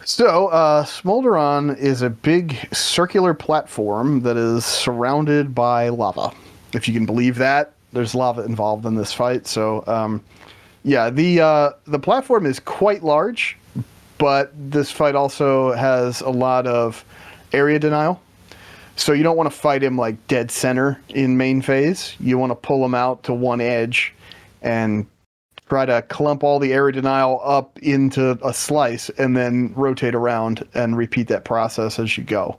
So, Smolderon is a big circular platform that is surrounded by lava. If you can believe that, there's lava involved in this fight. So, the platform is quite large, but this fight also has a lot of area denial. So you don't want to fight him like dead center in main phase. You want to pull him out to one edge and try to clump all the area denial up into a slice and then rotate around and repeat that process as you go.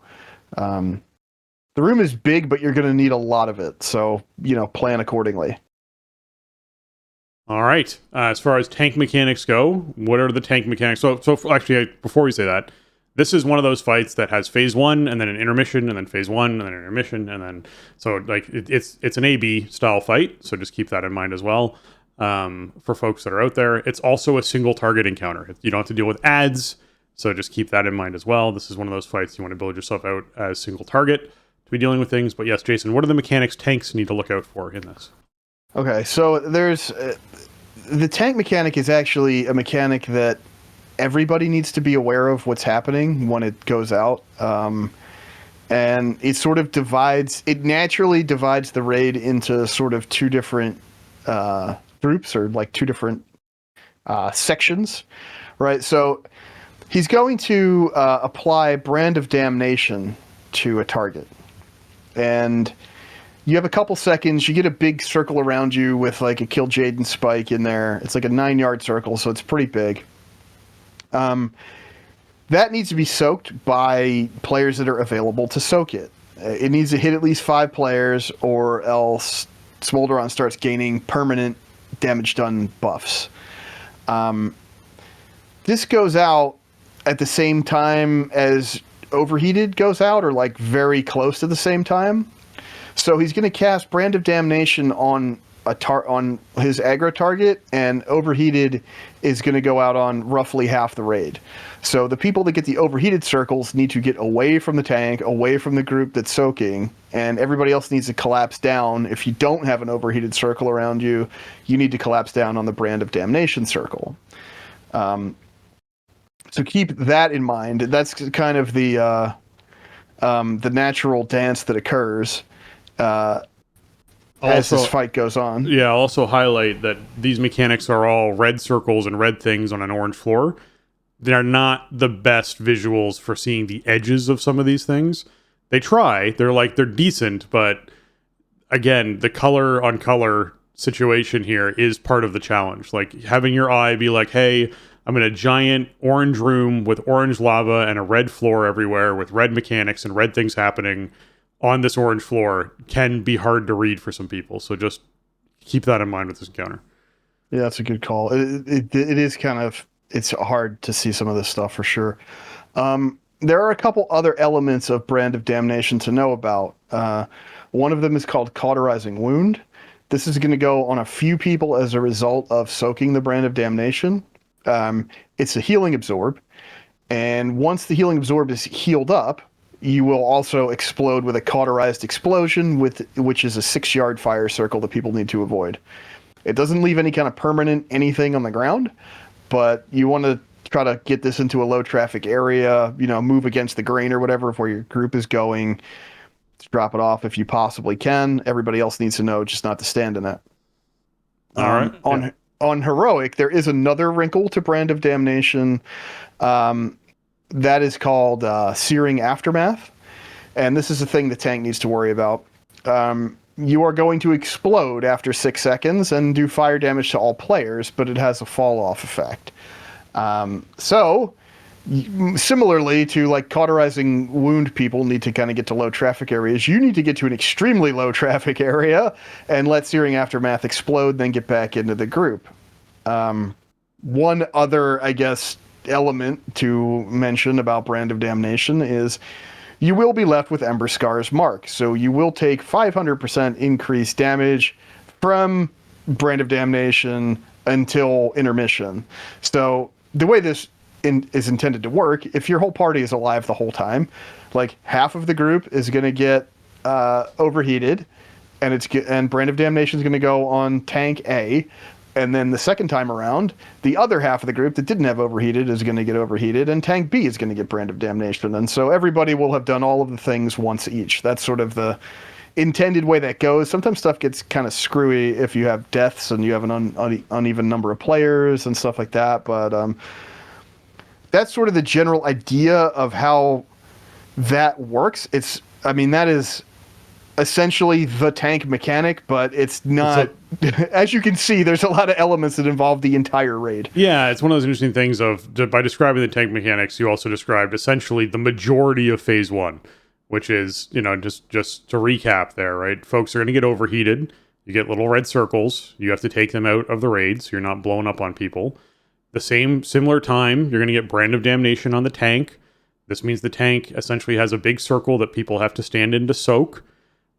The room is big, but you're going to need a lot of it. So, plan accordingly. All right. As far as tank mechanics go, what are the tank mechanics? So actually, before we say that, this is one of those fights that has phase 1 and then an intermission and then phase 1 and then an intermission and then it's an AB style fight. So just keep that in mind as well. For folks that are out there, it's also a single target encounter. You don't have to deal with ads, so just keep that in mind as well. This is one of those fights you want to build yourself out as single target to be dealing with things. But yes, Jason, what are the mechanics tanks need to look out for in this? Okay, so there's the tank mechanic is actually a mechanic that everybody needs to be aware of what's happening when it goes out. And it sort of naturally divides the raid into sort of two different groups, or like two different sections, right? So he's going to apply Brand of Damnation to a target. And you have a couple seconds. You get a big circle around you with like a Kill Jaden spike in there. It's like a 9-yard circle, so it's pretty big. That needs to be soaked by players that are available to soak it. It needs to hit at least 5 players, or else Smolderon starts gaining permanent damage done buffs. This goes out at the same time as Overheated goes out, or like very close to the same time. So he's going to cast Brand of Damnation on on his aggro target, and Overheated is going to go out on roughly half the raid. So the people that get the overheated circles need to get away from the tank, away from the group that's soaking, and everybody else needs to collapse down. If you don't have an overheated circle around you, you need to collapse down on the Brand of Damnation circle. So keep that in mind. That's kind of the natural dance that occurs as this fight goes on. Yeah, I'll also highlight that these mechanics are all red circles and red things on an orange floor. They're not the best visuals for seeing the edges of some of these things. They try. They're decent, but again, the color on color situation here is part of the challenge. Like having your eye be like, hey, I'm in a giant orange room with orange lava and a red floor everywhere with red mechanics and red things happening on this orange floor can be hard to read for some people. So just keep that in mind with this encounter. Yeah, that's a good call. It is kind of, it's hard to see some of this stuff for sure. There are a couple other elements of Brand of Damnation to know about. One of them is called Cauterizing Wound. This is going to go on a few people as a result of soaking the Brand of Damnation. It's a healing absorb, and once the healing absorb is healed up, you will also explode with a cauterized explosion, which is a 6-yard fire circle that people need to avoid. It doesn't leave any kind of permanent anything on the ground, but you want to try to get this into a low traffic area, move against the grain or whatever where your group is going. Drop it off if you possibly can. Everybody else needs to know just not to stand in it. All right. On Heroic, there is another wrinkle to Brand of Damnation. That is called Searing Aftermath. And this is a thing the tank needs to worry about. You are going to explode after 6 seconds and do fire damage to all players, but it has a fall-off effect. So, similarly to like cauterizing wound people need to kind of get to low traffic areas, you need to get to an extremely low traffic area and let Searing Aftermath explode, then get back into the group. One other, I guess, element to mention about Brand of Damnation is you will be left with Ember Scar's mark. So you will take 500% increased damage from Brand of Damnation until intermission. So the way this is intended to work, if your whole party is alive the whole time, like half of the group is going to get overheated, and Brand of Damnation is going to go on tank A. And then the second time around, the other half of the group that didn't have overheated is going to get overheated, and tank B is going to get Brand of Damnation. And so everybody will have done all of the things once each. That's sort of the intended way that goes. Sometimes stuff gets kind of screwy if you have deaths and you have an uneven number of players and stuff like that. But that's sort of the general idea of how that works. That is essentially the tank mechanic, but it's not. As you can see, there's a lot of elements that involve the entire raid. Yeah, it's one of those interesting things by describing the tank mechanics, you also described essentially the majority of phase 1, which is, just to recap there, right? Folks are going to get overheated. You get little red circles. You have to take them out of the raid so you're not blowing up on people. Similar time, you're going to get Brand of Damnation on the tank. This means the tank essentially has a big circle that people have to stand in to soak.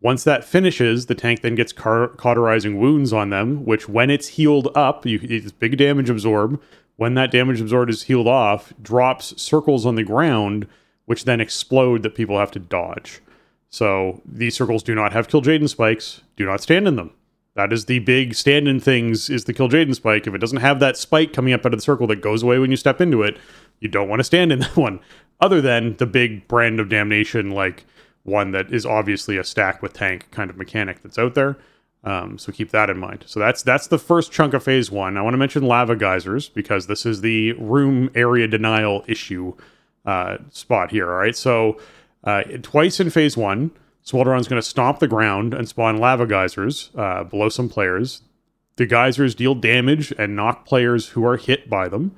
Once that finishes, the tank then gets cauterizing wounds on them, which when it's healed up, it's big damage absorb. When that damage absorbed is healed off, drops circles on the ground, which then explode that people have to dodge. So these circles do not have Kill Jaden spikes. Do not stand in them. That is the big stand-in things, is the Kill Jaden spike. If it doesn't have that spike coming up out of the circle that goes away when you step into it, you don't want to stand in that one. Other than the big Brand of Damnation, like one that is obviously a stack with tank kind of mechanic that's out there. So keep that in mind. So that's the first chunk of phase 1. I want to mention lava geysers because this is the room area denial issue spot here. All right. So twice in phase 1, Smolderon's going to stomp the ground and spawn lava geysers below some players. The geysers deal damage and knock players who are hit by them.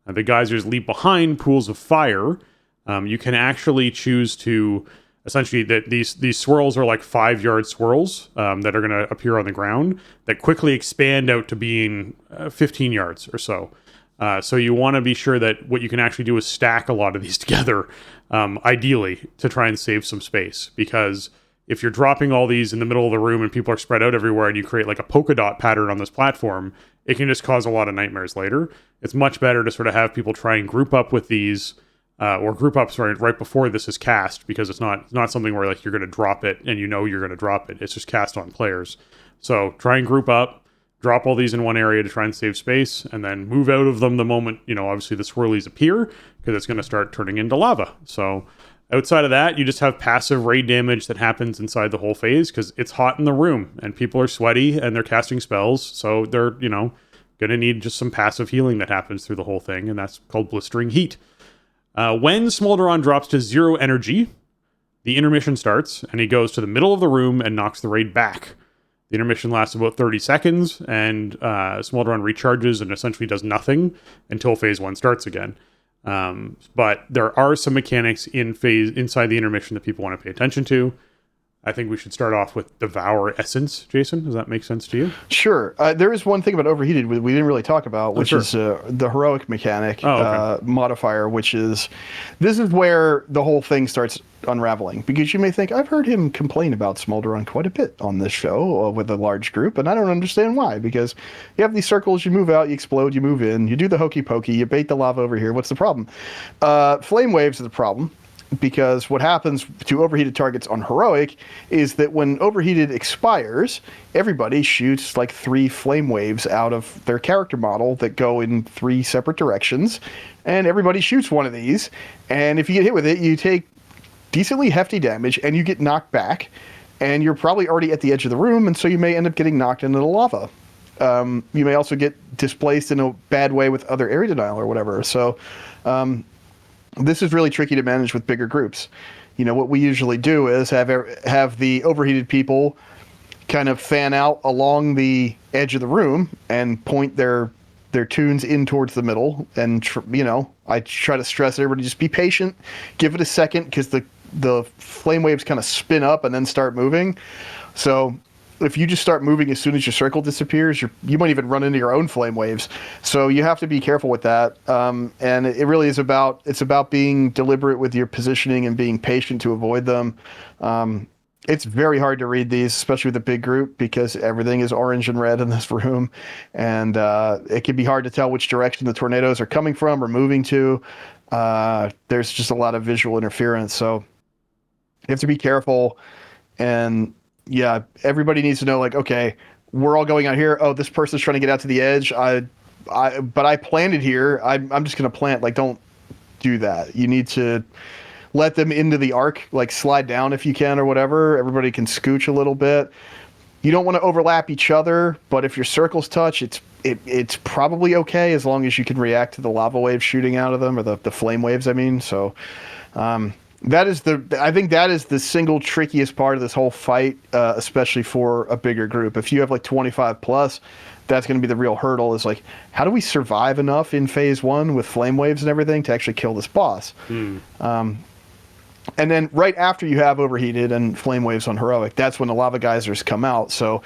The geysers leave behind pools of fire. You can actually choose to essentially these swirls are like 5-yard swirls that are going to appear on the ground that quickly expand out to being 15 yards or so. So you want to be sure that what you can actually do is stack a lot of these together, ideally, to try and save some space. Because if you're dropping all these in the middle of the room and people are spread out everywhere and you create like a polka dot pattern on this platform, it can just cause a lot of nightmares later. It's much better to sort of have people try and group up with these or group up right before this is cast, because it's not something where like you're going to drop it and you're going to drop it. It's just cast on players. So try and group up, drop all these in one area to try and save space, and then move out of them the moment, obviously the swirlies appear, because it's going to start turning into lava. So outside of that, you just have passive raid damage that happens inside the whole phase because it's hot in the room and people are sweaty and they're casting spells. So they're, going to need just some passive healing that happens through the whole thing, and that's called Blistering Heat. When Smolderon drops to 0 energy, the intermission starts, and he goes to the middle of the room and knocks the raid back. The intermission lasts about 30 seconds, and Smolderon recharges and essentially does nothing until phase 1 starts again. But there are some mechanics inside the intermission that people want to pay attention to. I think we should start off with Devour Essence. Jason, does that make sense to you? Sure. There is one thing about Overheated we didn't really talk about, which is the heroic mechanic modifier, this is where the whole thing starts unraveling. Because you may think, I've heard him complain about Smolderon quite a bit on this show with a large group, and I don't understand why. Because you have these circles, you move out, you explode, you move in, you do the hokey pokey, you bait the lava over here. What's the problem? Flame waves are the problem. Because what happens to overheated targets on heroic is that when overheated expires, everybody shoots like 3 flame waves out of their character model that go in 3 separate directions, and everybody shoots one of these, and if you get hit with it, you take decently hefty damage and you get knocked back, and you're probably already at the edge of the room, and so you may end up getting knocked into the lava. You may also get displaced in a bad way with other area denial or whatever. So this is really tricky to manage with bigger groups. What we usually do is have the overheated people kind of fan out along the edge of the room and point their tunes in towards the middle. And, I try to stress everybody, just be patient, give it a second, because the flame waves kind of spin up and then start moving. So if you just start moving as soon as your circle disappears, you might even run into your own flame waves. So you have to be careful with that. And it really is about being deliberate with your positioning and being patient to avoid them. It's very hard to read these, especially with a big group, because everything is orange and red in this room. And it can be hard to tell which direction the tornadoes are coming from or moving to. There's just a lot of visual interference. So you have to be careful. And yeah, everybody needs to know, like, okay, we're all going out here. Oh, this person's trying to get out to the edge. But I planted here. I'm just going to plant. Like, don't do that. You need to let them into the arc, like slide down if you can or whatever. Everybody can scooch a little bit. You don't want to overlap each other, but if your circles touch, it's probably okay as long as you can react to the lava waves shooting out of them, or the flame waves, I mean. So I think that is the single trickiest part of this whole fight, especially for a bigger group. If you have like 25 plus, that's going to be the real hurdle, is like, how do we survive enough in phase 1 with flame waves and everything to actually kill this boss? And then right after you have overheated and flame waves on heroic, that's when the lava geysers come out. So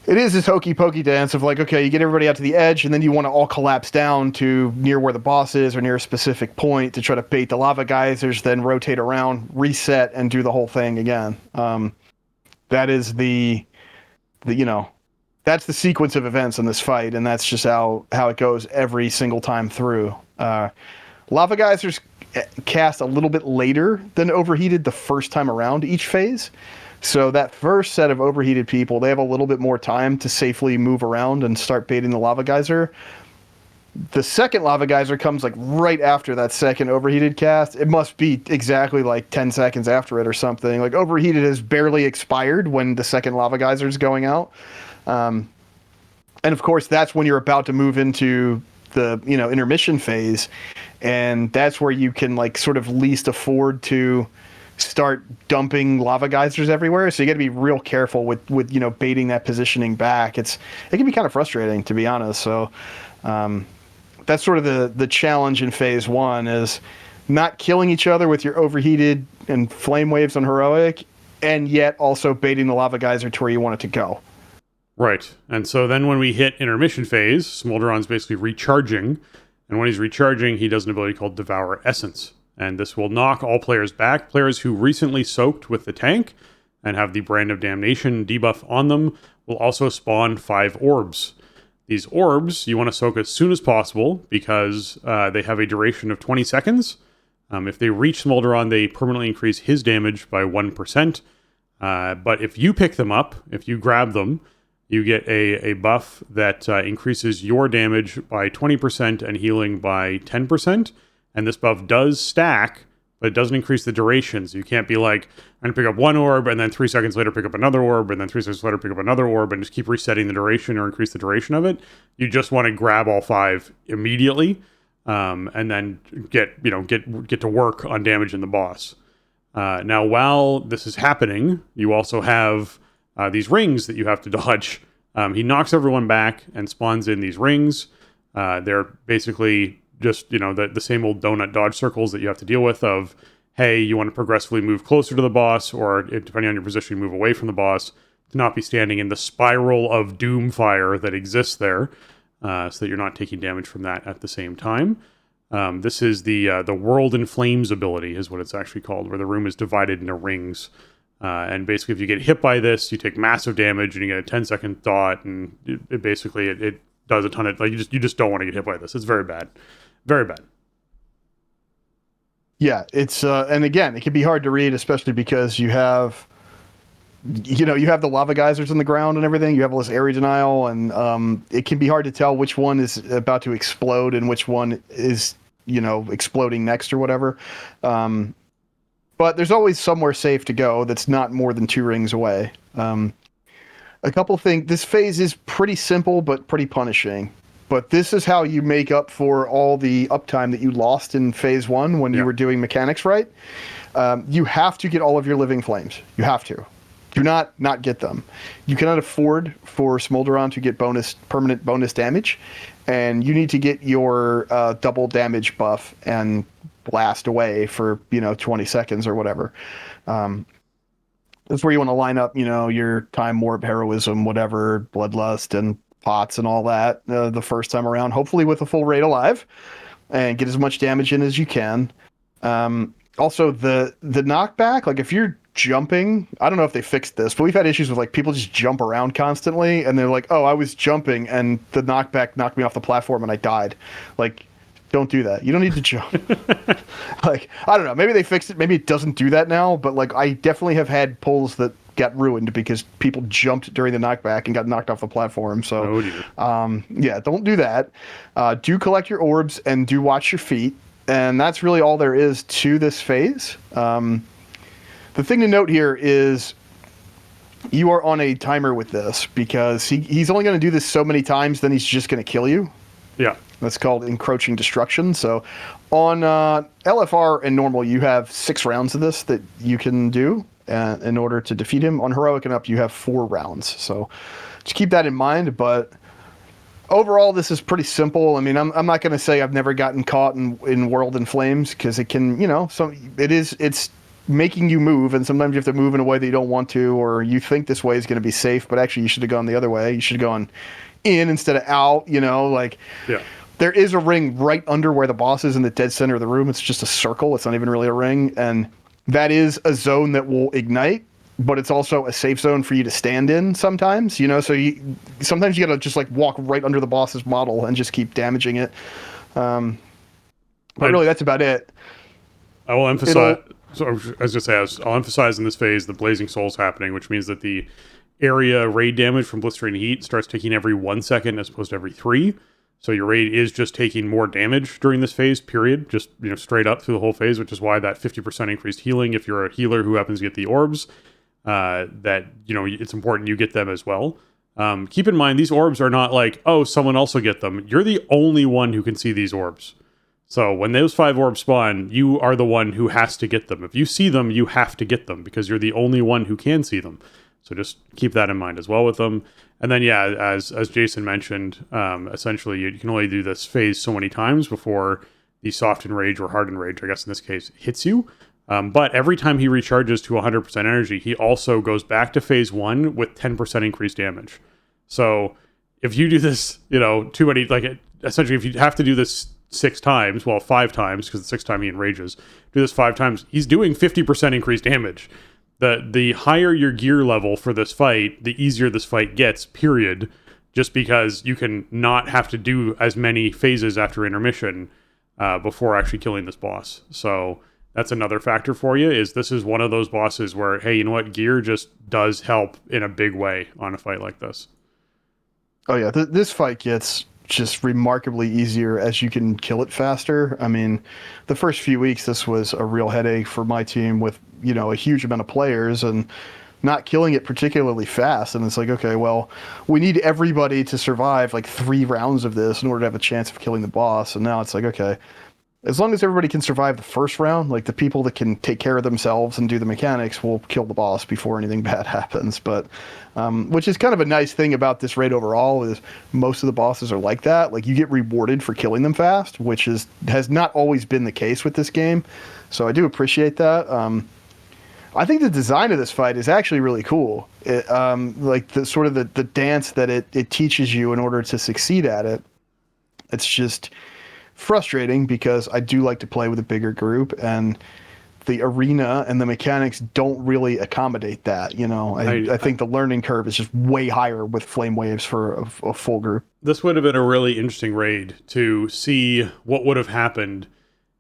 it is this hokey pokey dance of like, okay, you get everybody out to the edge, and then you want to all collapse down to near where the boss is or near a specific point to try to bait the lava geysers, then rotate around, reset, and do the whole thing again. That is that's the sequence of events in this fight, and that's just how it goes every single time through. Lava geysers cast a little bit later than overheated the first time around each phase. So that first set of overheated people, they have a little bit more time to safely move around and start baiting the lava geyser. The second lava geyser comes like right after that second overheated cast. It must be exactly like 10 seconds after it or something. Like overheated has barely expired when the second lava geyser is going out. And of course, that's when you're about to move into the intermission phase, and that's where you can like sort of least afford to start dumping lava geysers everywhere. So you got to be real careful with baiting that positioning back. It can be kind of frustrating, to be honest. So that's sort of the challenge in phase 1, is not killing each other with your overheated and flame waves on heroic, and yet also baiting the lava geyser to where you want it to go. Right. And so then when we hit intermission phase, Smolderon's basically recharging. And when he's recharging, he does an ability called Devour Essence. And this will knock all players back. Players who recently soaked with the tank and have the Brand of Damnation debuff on them will also spawn 5 orbs. These orbs you want to soak as soon as possible because they have a duration of 20 seconds. If they reach Smolderon, they permanently increase his damage by 1%. But if you pick them up, if you grab them, you get a buff that increases your damage by 20% and healing by 10%. And this buff does stack, but it doesn't increase the duration. So you can't be like, I'm going to pick up one orb, and then 3 seconds later pick up another orb, and then 3 seconds later pick up another orb, and just keep resetting the duration or increase the duration of it. You just want to grab all 5 immediately, and then get to work on damaging the boss. Now, while this is happening, you also have these rings that you have to dodge. He knocks everyone back and spawns in these rings. They're basically just, the same old donut dodge circles that you have to deal with of, hey, you want to progressively move closer to the boss, or depending on your position, move away from the boss, to not be standing in the spiral of doom fire that exists there, so that you're not taking damage from that at the same time. This is the World in Flames ability, is what it's actually called, where the room is divided into rings. And basically, if you get hit by this, you take massive damage, and you get a 10-second dot, and it does a ton of, like, you just don't want to get hit by this. It's very bad. Very bad. Yeah, it's and again, it can be hard to read, especially because you have the lava geysers in the ground and everything. You have all this area denial, and it can be hard to tell which one is about to explode and which one is exploding next or whatever. But there's always somewhere safe to go that's not more than 2 rings away. A couple things. This phase is pretty simple but pretty punishing. But this is how you make up for all the uptime that you lost in phase 1 when you were doing mechanics right. You have to get all of your living flames. You have to. Do not get them. You cannot afford for Smolderon to get permanent bonus damage, and you need to get your double damage buff and blast away for 20 seconds or whatever. That's where you want to line up your time warp, heroism, whatever, bloodlust, and pots and all that the first time around, hopefully with a full raid alive, and get as much damage in as you can. Also, the knockback, like if you're jumping, I don't know if they fixed this, but we've had issues with like people just jump around constantly, and they're like, oh, I was jumping and the knockback knocked me off the platform and I died. Like, don't do that. You don't need to jump. Like, I don't know, maybe they fixed it, maybe it doesn't do that now, but like I definitely have had pulls that got ruined because people jumped during the knockback and got knocked off the platform. So yeah, don't do that. Do collect your orbs and do watch your feet, and that's really all there is to this phase. The thing to note here is you are on a timer with this, because he's only going to do this so many times, then he's just going to kill you. Yeah. That's called Encroaching Destruction. So on LFR and normal, you have 6 rounds of this that you can do in order to defeat him. On heroic and up, you have 4 rounds. So just keep that in mind. But overall, this is pretty simple. I mean, I'm not going to say I've never gotten caught in World in Flames, because it can, it's making you move, and sometimes you have to move in a way that you don't want to, or you think this way is going to be safe, but actually you should have gone the other way. You should have gone in instead of out, Yeah. There is a ring right under where the boss is in the dead center of the room. It's just a circle. It's not even really a ring. And that is a zone that will ignite, but it's also a safe zone for you to stand in sometimes, so sometimes you got to just walk right under the boss's model and just keep damaging it. But really, that's about it. I will emphasize, I'll emphasize in this phase the Blazing Soul's happening, which means that the area raid damage from Blistering Heat starts taking every 1 second as opposed to every 3. So your raid is just taking more damage during this phase, period. Just, straight up through the whole phase, which is why that 50% increased healing, if you're a healer who happens to get the orbs, it's important you get them as well. Keep in mind, these orbs are not like, oh, someone else will get them. You're the only one who can see these orbs. So when those 5 orbs spawn, you are the one who has to get them. If you see them, you have to get them because you're the only one who can see them. So just keep that in mind as well with them. And then, yeah, as Jason mentioned, essentially you can only do this phase so many times before the Soften Rage or Hardened Rage, I guess in this case, hits you. But every time he recharges to 100% energy, he also goes back to phase 1 with 10% increased damage. So if you do this, too many, essentially if you have to do this 5 times, because the 6th time he enrages, do this 5 times, he's doing 50% increased damage. The higher your gear level for this fight, the easier this fight gets, period, just because you can not have to do as many phases after intermission before actually killing this boss. So that's another factor for you, is this is one of those bosses where, hey, you know what, gear just does help in a big way on a fight like this. Oh yeah, this fight gets just remarkably easier as you can kill it faster. I mean, the first few weeks, this was a real headache for my team with, a huge amount of players and not killing it particularly fast. And it's like, okay, well, we need everybody to survive 3 rounds of this in order to have a chance of killing the boss. And now it's like, okay, as long as everybody can survive the first round, the people that can take care of themselves and do the mechanics will kill the boss before anything bad happens. But which is kind of a nice thing about this raid overall, is most of the bosses are like that. You get rewarded for killing them fast, which has not always been the case with this game. So I do appreciate that. I think the design of this fight is actually really cool. It, the sort of the dance that it teaches you in order to succeed at it. It's just frustrating because I do like to play with a bigger group, and the arena and the mechanics don't really accommodate that. I think the learning curve is just way higher with Flame Waves for a full group. This would have been a really interesting raid to see what would have happened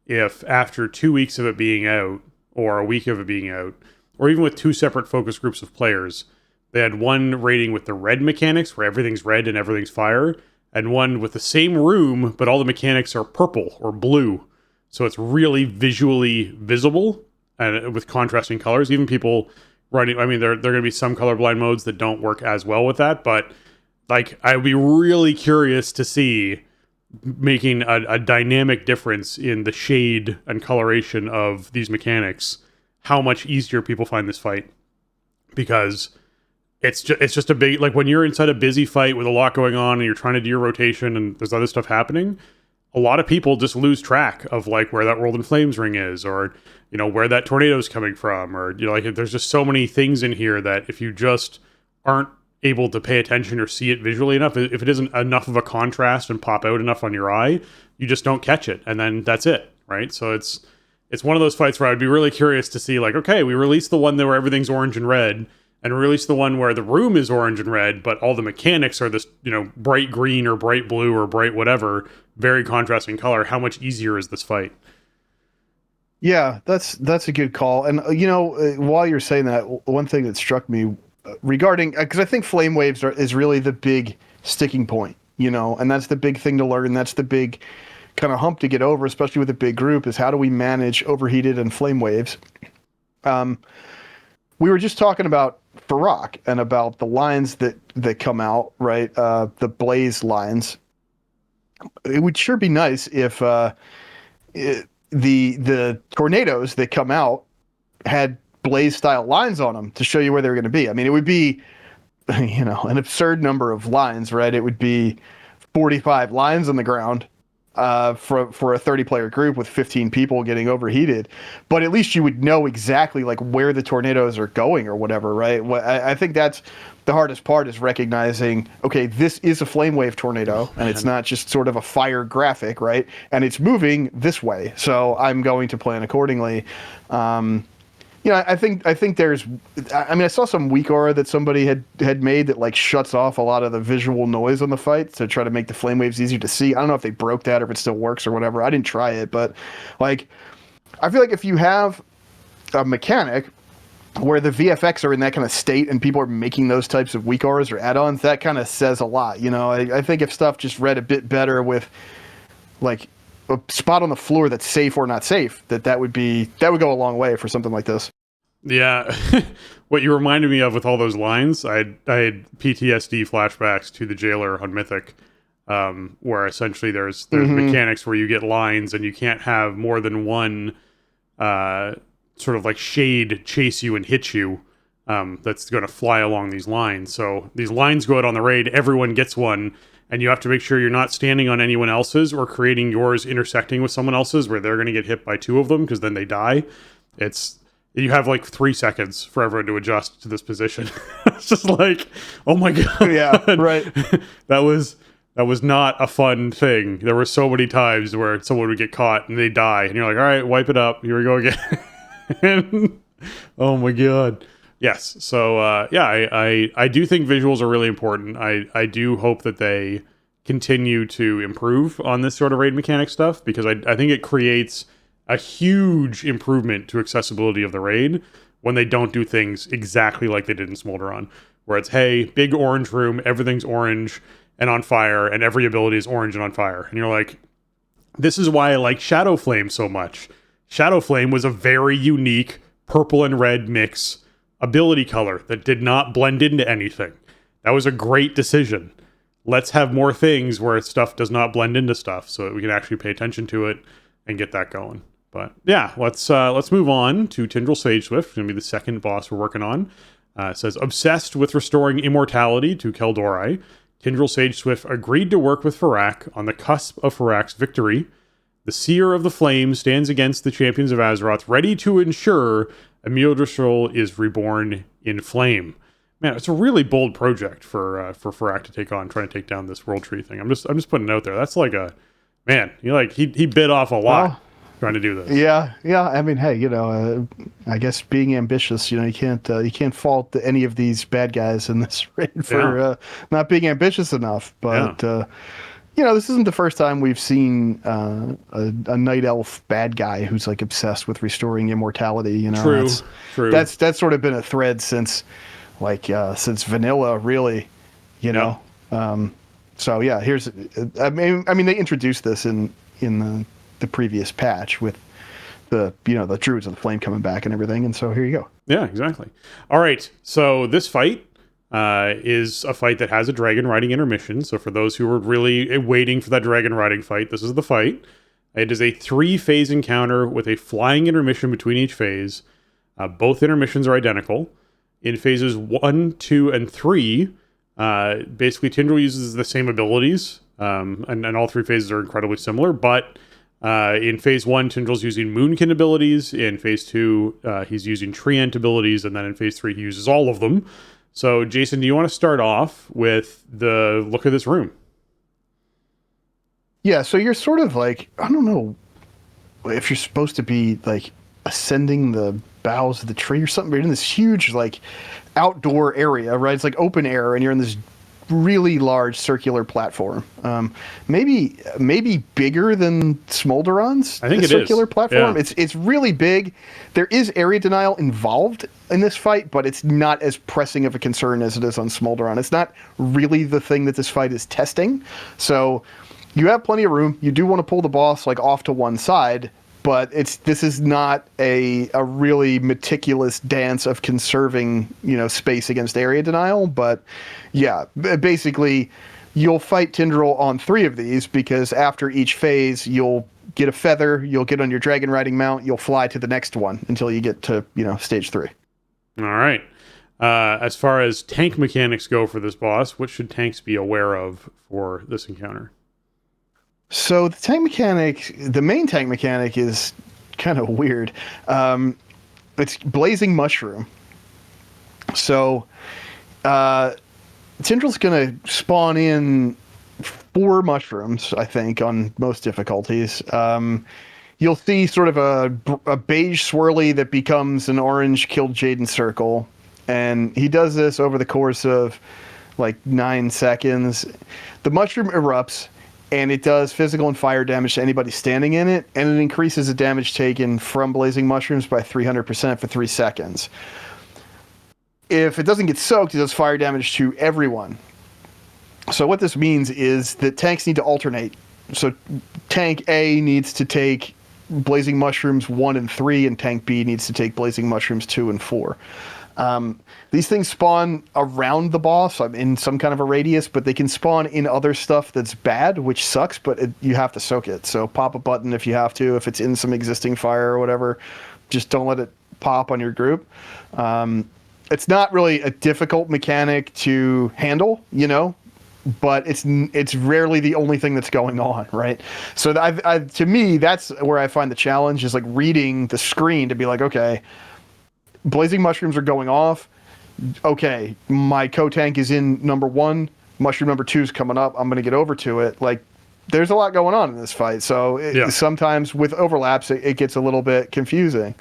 if after 2 weeks of it being out, or a week of it being out, or even with 2 separate focus groups of players, they had one raiding with the red mechanics where everything's red and everything's fire, and one with the same room, but all the mechanics are purple or blue. So it's really visually visible and with contrasting colors. Even people running, there are going to be some colorblind modes that don't work as well with that, but I would be really curious to see making a dynamic difference in the shade and coloration of these mechanics, how much easier people find this fight. Because it's just a big, when you're inside a busy fight with a lot going on and you're trying to do your rotation and there's other stuff happening, a lot of people just lose track of where that World in Flames ring is, or where that tornado is coming from, or there's just so many things in here that if you just aren't able to pay attention or see it visually enough, if it isn't enough of a contrast and pop out enough on your eye, you just don't catch it, and then that's it, right? So it's one of those fights where I'd be really curious to see, okay, we released the one where everything's orange and red, and release the one where the room is orange and red, but all the mechanics are this, bright green or bright blue or bright whatever, very contrasting color. How much easier is this fight? Yeah, that's a good call. And while you're saying that, one thing that struck me regarding, because I think Flame Waves is really the big sticking point, and that's the big thing to learn. That's the big kind of hump to get over, especially with a big group, is how do we manage overheated and Flame Waves. We were just talking about Varrock and about the lines that come out, right? The blaze lines. it would sure be nice if the tornadoes that come out had blaze style lines on them to show you where they were going to be. I mean, it would be, an absurd number of lines, right? It would be 45 lines on the ground for a 30-player group with 15 people getting overheated. But at least you would know exactly like where the tornadoes are going or whatever, right? I think that's the hardest part, is recognizing, okay, this is a flame wave tornado, and it's not just sort of a fire graphic, right? And it's moving this way, so I'm going to plan accordingly. I think there's, I saw some weak aura that somebody had made that like shuts off a lot of the visual noise on the fight to try to make the flame waves easier to see. I don't know if they broke that or if it still works or whatever. I didn't try it, but like, I feel like if you have a mechanic where the VFX are in that kind of state and people are making those types of weak auras or add-ons, that kind of says a lot. I think if stuff just read a bit better with like a spot on the floor that's safe or not safe, that would go a long way for something like this. Yeah. What you reminded me of with all those lines, I had PTSD flashbacks to the Jailer on Mythic, where essentially there's mechanics where you get lines and you can't have more than one sort of like shade chase you and hit you that's going to fly along these lines. So these lines go out on the raid, everyone gets one, and you have to make sure you're not standing on anyone else's or creating yours intersecting with someone else's where they're going to get hit by two of them because then they die. You have like 3 seconds for everyone to adjust to this position. It's just like, oh my God. Yeah, right. That was not a fun thing. There were so many times where someone would get caught and they die. And you're like, all right, wipe it up. Here we go again. Oh my God. Yes. So, I do think visuals are really important. I do hope that they continue to improve on this sort of raid mechanic stuff, because I think it creates a huge improvement to accessibility of the raid when they don't do things exactly like they did in Smolderon, where it's, hey, big orange room, everything's orange and on fire, and every ability is orange and on fire. And you're like, this is why I like Shadow Flame so much. Shadow Flame was a very unique purple and red mix ability color that did not blend into anything. That was a great decision. Let's have more things where stuff does not blend into stuff so that we can actually pay attention to it and get that going. But yeah, let's move on to Tindral Sageswift. It's going to be the second boss we're working on. It says, obsessed with restoring immortality to Keldori, Tindral Sageswift agreed to work with Farak on the cusp of Farak's victory. The Seer of the Flame stands against the champions of Azeroth, ready to ensure Emil is reborn in flame. Man, it's a really bold project for Farak to take on, trying to take down this World Tree thing. I'm just putting it out there. That's like he bit off a lot. Trying to do this. Yeah. I mean, hey, I guess being ambitious, you can't fault any of these bad guys in this raid for not being ambitious enough. But this isn't the first time we've seen a night elf bad guy who's like obsessed with restoring immortality. True. That's sort of been a thread since vanilla, really. So yeah, they introduced this in the previous patch with the Druids of the Flame coming back and everything, and so here you go. Yeah, exactly. All right, so this fight is a fight that has a dragon riding intermission. So for those who were really waiting for that dragon riding fight, this is the fight. It is a 3-phase encounter with a flying intermission between each phase. Both intermissions are identical. In phases 1, 2, and 3, basically Tindral uses the same abilities, and all 3 phases are incredibly similar, but in phase 1, Tindral's using Moonkin abilities. In phase 2, he's using Treant abilities. And then in phase 3, he uses all of them. So, Jason, do you want to start off with the look of this room? Yeah, so you're sort of like, I don't know if you're supposed to be like ascending the boughs of the tree or something. You're in this huge like outdoor area, right? It's like open air, and you're in this really large circular platform, maybe bigger than Smolderon's. I think it circular is. Platform. Yeah. It's really big. There is area denial involved in this fight, but it's not as pressing of a concern as it is on Smolderon. It's not really the thing that this fight is testing. So you have plenty of room. You do want to pull the boss like off to one side, but this is not a really meticulous dance of conserving, space against area denial. But yeah, basically you'll fight Tindral on 3 of these, because after each phase, you'll get a feather, you'll get on your dragon riding mount, you'll fly to the next one until you get to, stage 3. All right. As far as tank mechanics go for this boss, what should tanks be aware of for this encounter? So the main tank mechanic is kind of weird. It's Blazing Mushroom. So Tindral's going to spawn in 4 mushrooms, I think, on most difficulties. You'll see sort of a beige swirly that becomes an orange Killed Jaden circle. And he does this over the course of like 9 seconds. The mushroom erupts, and it does physical and fire damage to anybody standing in it, and it increases the damage taken from blazing mushrooms by 300% for 3 seconds. If it doesn't get soaked, it does fire damage to everyone. So what this means is that tanks need to alternate. So tank A needs to take blazing mushrooms 1 and 3, and tank B needs to take blazing mushrooms 2 and 4. These things spawn around the boss in some kind of a radius, but they can spawn in other stuff that's bad, which sucks, but you have to soak it. So pop a button if you have to, if it's in some existing fire or whatever. Just don't let it pop on your group. It's not really a difficult mechanic to handle, but it's rarely the only thing that's going on, right? So to me, that's where I find the challenge, is like reading the screen to be like, okay, blazing mushrooms are going off. Okay, my co-tank is in number 1. Mushroom number 2 is coming up. I'm going to get over to it. Like, there's a lot going on in this fight. So sometimes with overlaps, it gets a little bit confusing.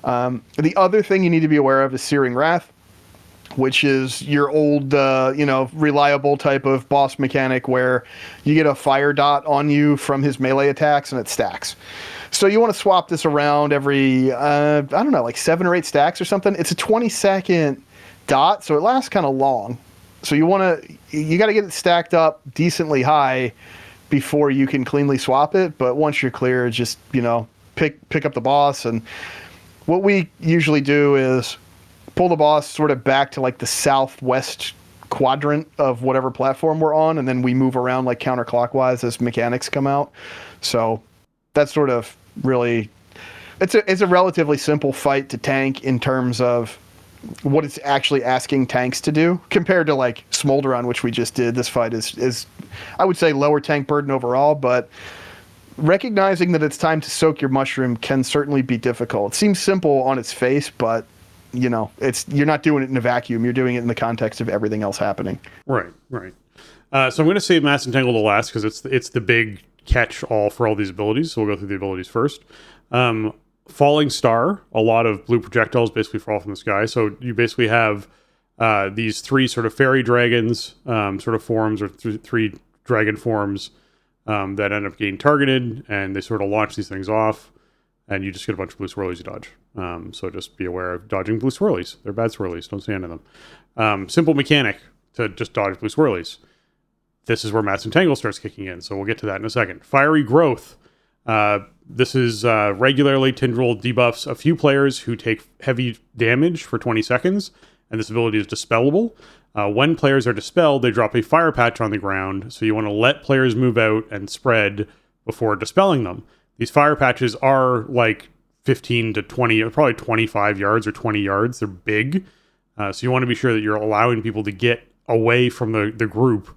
The other thing you need to be aware of is Searing Wrath, which is your old, reliable type of boss mechanic where you get a fire dot on you from his melee attacks and it stacks. So you want to swap this around every, like 7 or 8 stacks or something. It's a 20-second dot, so it lasts kind of long. So you got to get it stacked up decently high before you can cleanly swap it. But once you're clear, just, pick up the boss. And what we usually do is pull the boss sort of back to like the southwest quadrant of whatever platform we're on, and then we move around like counterclockwise as mechanics come out. So that's sort of really, it's a relatively simple fight to tank in terms of what it's actually asking tanks to do compared to like Smolderon, which we just did. This fight is I would say lower tank burden overall, but recognizing that it's time to soak your mushroom can certainly be difficult. It seems simple on its face, but you're not doing it in a vacuum. You're doing it in the context of everything else happening. Right. So I'm going to save Mass Entangle to last because it's the big catch-all for all these abilities. So we'll go through the abilities first. Falling Star, a lot of blue projectiles basically fall from the sky. So you basically have these 3 sort of fairy dragons sort of forms, or 3 dragon forms that end up getting targeted, and they sort of launch these things off, and you just get a bunch of blue swirlies you dodge. So just be aware of dodging blue swirlies. They're bad swirlies. Don't stand in them. Simple mechanic to just dodge blue swirlies. This is where Mass Entangle starts kicking in, so we'll get to that in a second. Fiery Growth. This is regularly Tindral debuffs a few players who take heavy damage for 20 seconds, and this ability is dispellable. When players are dispelled, they drop a fire patch on the ground, so you want to let players move out and spread before dispelling them. These fire patches are like 15 to 20, or probably 25 yards or 20 yards. They're big, so you want to be sure that you're allowing people to get away from the group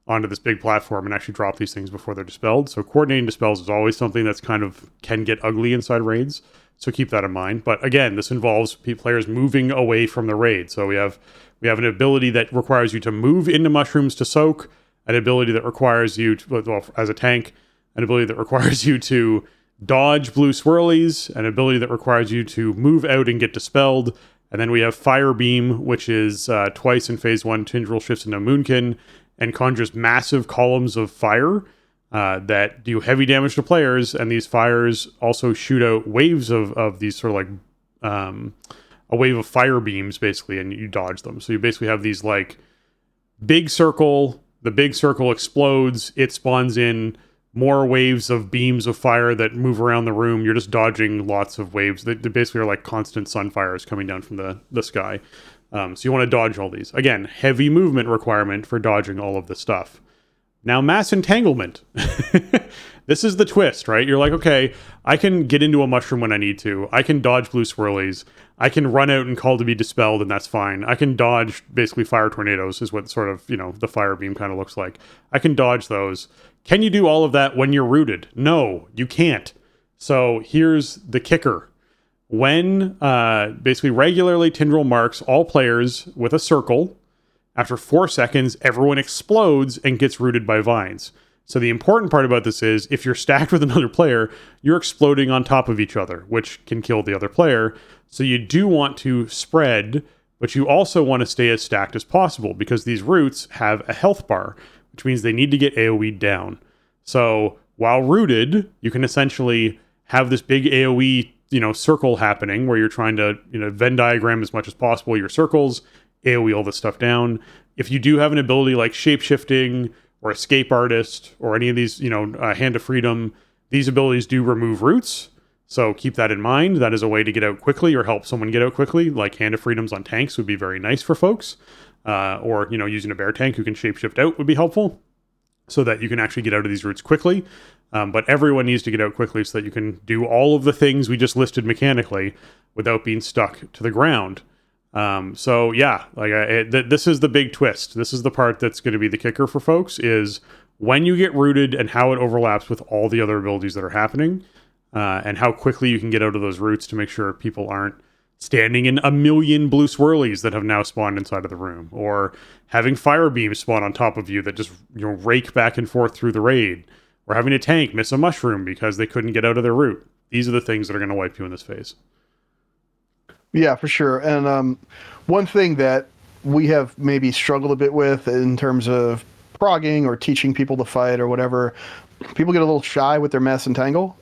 onto this big platform and actually drop these things before they're dispelled. So coordinating dispels is always something that's can get ugly inside raids. So keep that in mind. But again, this involves players moving away from the raid. So we have an ability that requires you to move into mushrooms to soak, an ability that requires you to, well, as a tank, an ability that requires you to dodge blue swirlies, an ability that requires you to move out and get dispelled. And then we have Fire Beam, which is twice in phase 1, Tindral shifts into Moonkin and conjures massive columns of fire that do heavy damage to players, and these fires also shoot out waves of these sort of like a wave of fire beams, basically, and you dodge them. So you basically have these like big circle, the big circle explodes, it spawns in more waves of beams of fire that move around the room. You're just dodging lots of waves. They basically are like constant sunfires coming down from the sky. So you want to dodge all these. Again, heavy movement requirement for dodging all of this stuff. Now, mass entanglement. This is the twist, right? You're like, okay, I can get into a mushroom when I need to. I can dodge blue swirlies. I can run out and call to be dispelled, and that's fine. I can dodge basically fire tornadoes is what sort of, the fire beam kind of looks like. I can dodge those. Can you do all of that when you're rooted? No, you can't. So here's the kicker. When basically regularly Tindral marks all players with a circle, after 4 seconds, everyone explodes and gets rooted by vines. So the important part about this is if you're stacked with another player, you're exploding on top of each other, which can kill the other player. So you do want to spread, but you also want to stay as stacked as possible because these roots have a health bar, which means they need to get AoE'd down. So while rooted, you can essentially have this big AoE, circle happening where you're trying to, Venn diagram as much as possible your circles, AoE all this stuff down. If you do have an ability like shapeshifting or escape artist or any of these, hand of freedom, these abilities do remove roots. So keep that in mind. That is a way to get out quickly or help someone get out quickly. Like hand of freedoms on tanks would be very nice for folks. Or, using a bear tank who can shapeshift out would be helpful so that you can actually get out of these roots quickly. But everyone needs to get out quickly so that you can do all of the things we just listed mechanically without being stuck to the ground. This is the big twist. This is the part that's going to be the kicker for folks is when you get rooted and how it overlaps with all the other abilities that are happening, and how quickly you can get out of those roots to make sure people aren't standing in a million blue swirlies that have now spawned inside of the room, or having fire beams spawn on top of you that just rake back and forth through the raid, or having a tank miss a mushroom because they couldn't get out of their route. These are the things that are going to wipe you in this phase. Yeah, for sure. And one thing that we have maybe struggled a bit with in terms of progging or teaching people to fight or whatever, people get a little shy with their mass entangle.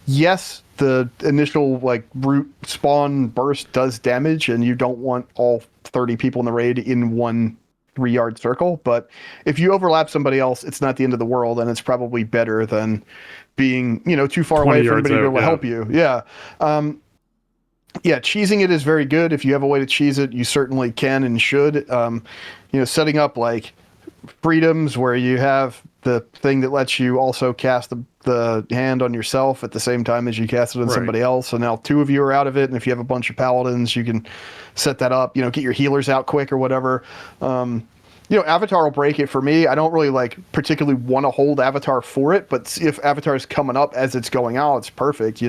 Yes, the initial root spawn burst does damage, and you don't want all 30 people in the raid in one 3-yard circle. But if you overlap somebody else, it's not the end of the world, and it's probably better than being too far away for anybody to be able to help you. Yeah. Yeah, cheesing it is very good. If you have a way to cheese it, you certainly can and should. Setting up freedoms where you have the thing that lets you also cast the hand on yourself at the same time as you cast it on somebody else. So now 2 of you are out of it, and if you have a bunch of paladins, you can set that up. Get your healers out quick or whatever. Avatar will break it for me. I don't really particularly want to hold Avatar for it, but if Avatar is coming up as it's going out, it's perfect.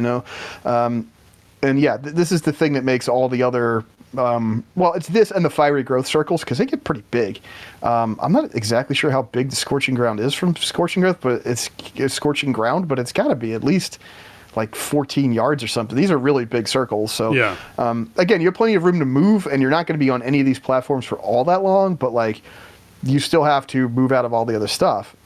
And yeah, this is the thing that makes all the other, it's this and the fiery growth circles, because they get pretty big. I'm not exactly sure how big the Scorching Ground is from Scorching Growth, but it's Scorching Ground, but it's got to be at least 14 yards or something. These are really big circles. So yeah. Again, you have plenty of room to move, and you're not going to be on any of these platforms for all that long, but you still have to move out of all the other stuff.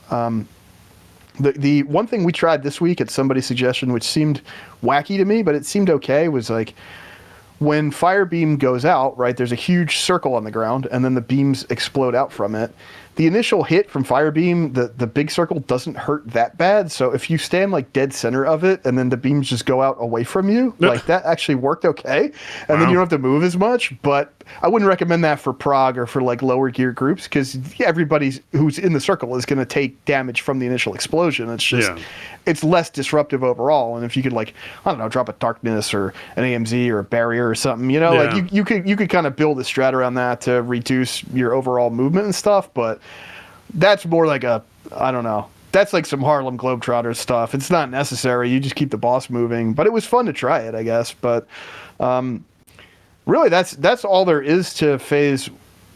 The one thing we tried this week at somebody's suggestion, which seemed wacky to me, but it seemed okay, was when fire beam goes out, right, there's a huge circle on the ground, and then the beams explode out from it. The initial hit from fire beam, the big circle doesn't hurt that bad. So if you stand dead center of it, and then the beams just go out away from you, that actually worked okay. And then you don't have to move as much. But I wouldn't recommend that for prog or for lower gear groups, because everybody who's in the circle is going to take damage from the initial explosion. It's just it's less disruptive overall. And if you could drop a darkness or an AMZ or a barrier or something, you could kind of build a strat around that to reduce your overall movement and stuff. But that's more that's some Harlem Globetrotters stuff. It's not necessary. You just keep the boss moving. But it was fun to try it, I guess. But really, that's all there is to phase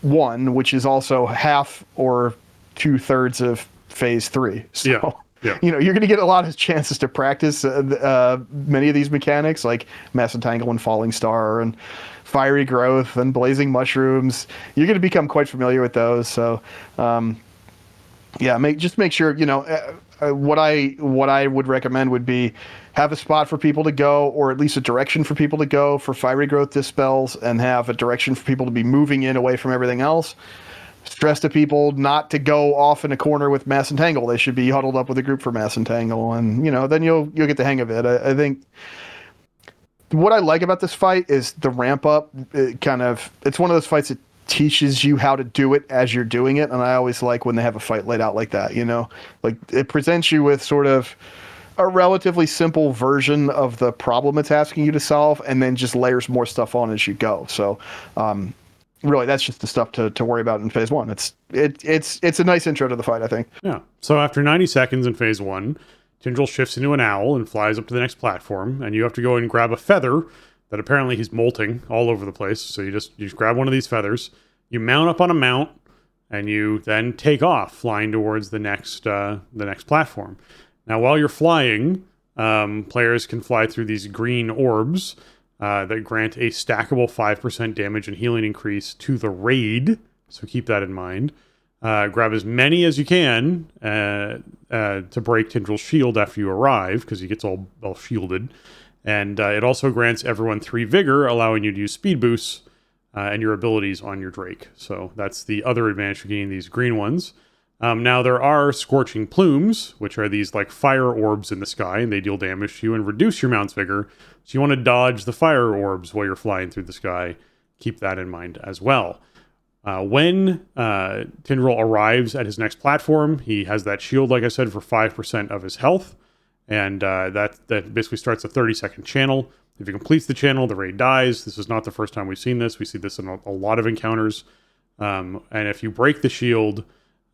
1, which is also half or 2/3 of phase 3. So, you're going to get a lot of chances to practice many of these mechanics, like Mass Entangle and Falling Star and Fiery Growth and Blazing Mushrooms. You're going to become quite familiar with those. So, just make sure, what I would recommend would be have a spot for people to go, or at least a direction for people to go for Fiery Growth dispels, and have a direction for people to be moving in away from everything else. Stress to people not to go off in a corner with Mass Entangle. They should be huddled up with a group for Mass Entangle, and then you'll get the hang of it. I think what I like about this fight is the ramp up. It's one of those fights that teaches you how to do it as you're doing it. And I always like when they have a fight laid out like that, like it presents you with sort of a relatively simple version of the problem it's asking you to solve, and then just layers more stuff on as you go. So, really, that's just the stuff to worry about in phase one. It's a nice intro to the fight, I think. Yeah. So after 90 seconds in phase one, Tindral shifts into an owl and flies up to the next platform, and you have to go and grab a feather that apparently he's molting all over the place. So you just grab one of these feathers, you mount up on a mount, and you then take off, flying towards the next platform. Now, while you're flying, players can fly through these green orbs that grant a stackable 5% damage and healing increase to the raid. So keep that in mind. Grab as many as you can to break Tindral's shield after you arrive, because he gets all shielded. And it also grants everyone 3 vigor, allowing you to use speed boosts and your abilities on your Drake. So that's the other advantage of getting these green ones. Now there are Scorching Plumes, which are these like fire orbs in the sky, and they deal damage to you and reduce your mount's vigor. So you want to dodge the fire orbs while you're flying through the sky. Keep that in mind as well. When Tindral arrives at his next platform, he has that shield, like I said, for 5% of his health. And that basically starts a 30-second channel. If he completes the channel, the raid dies. This is not the first time we've seen this. We see this in a lot of encounters. And if you break the shield,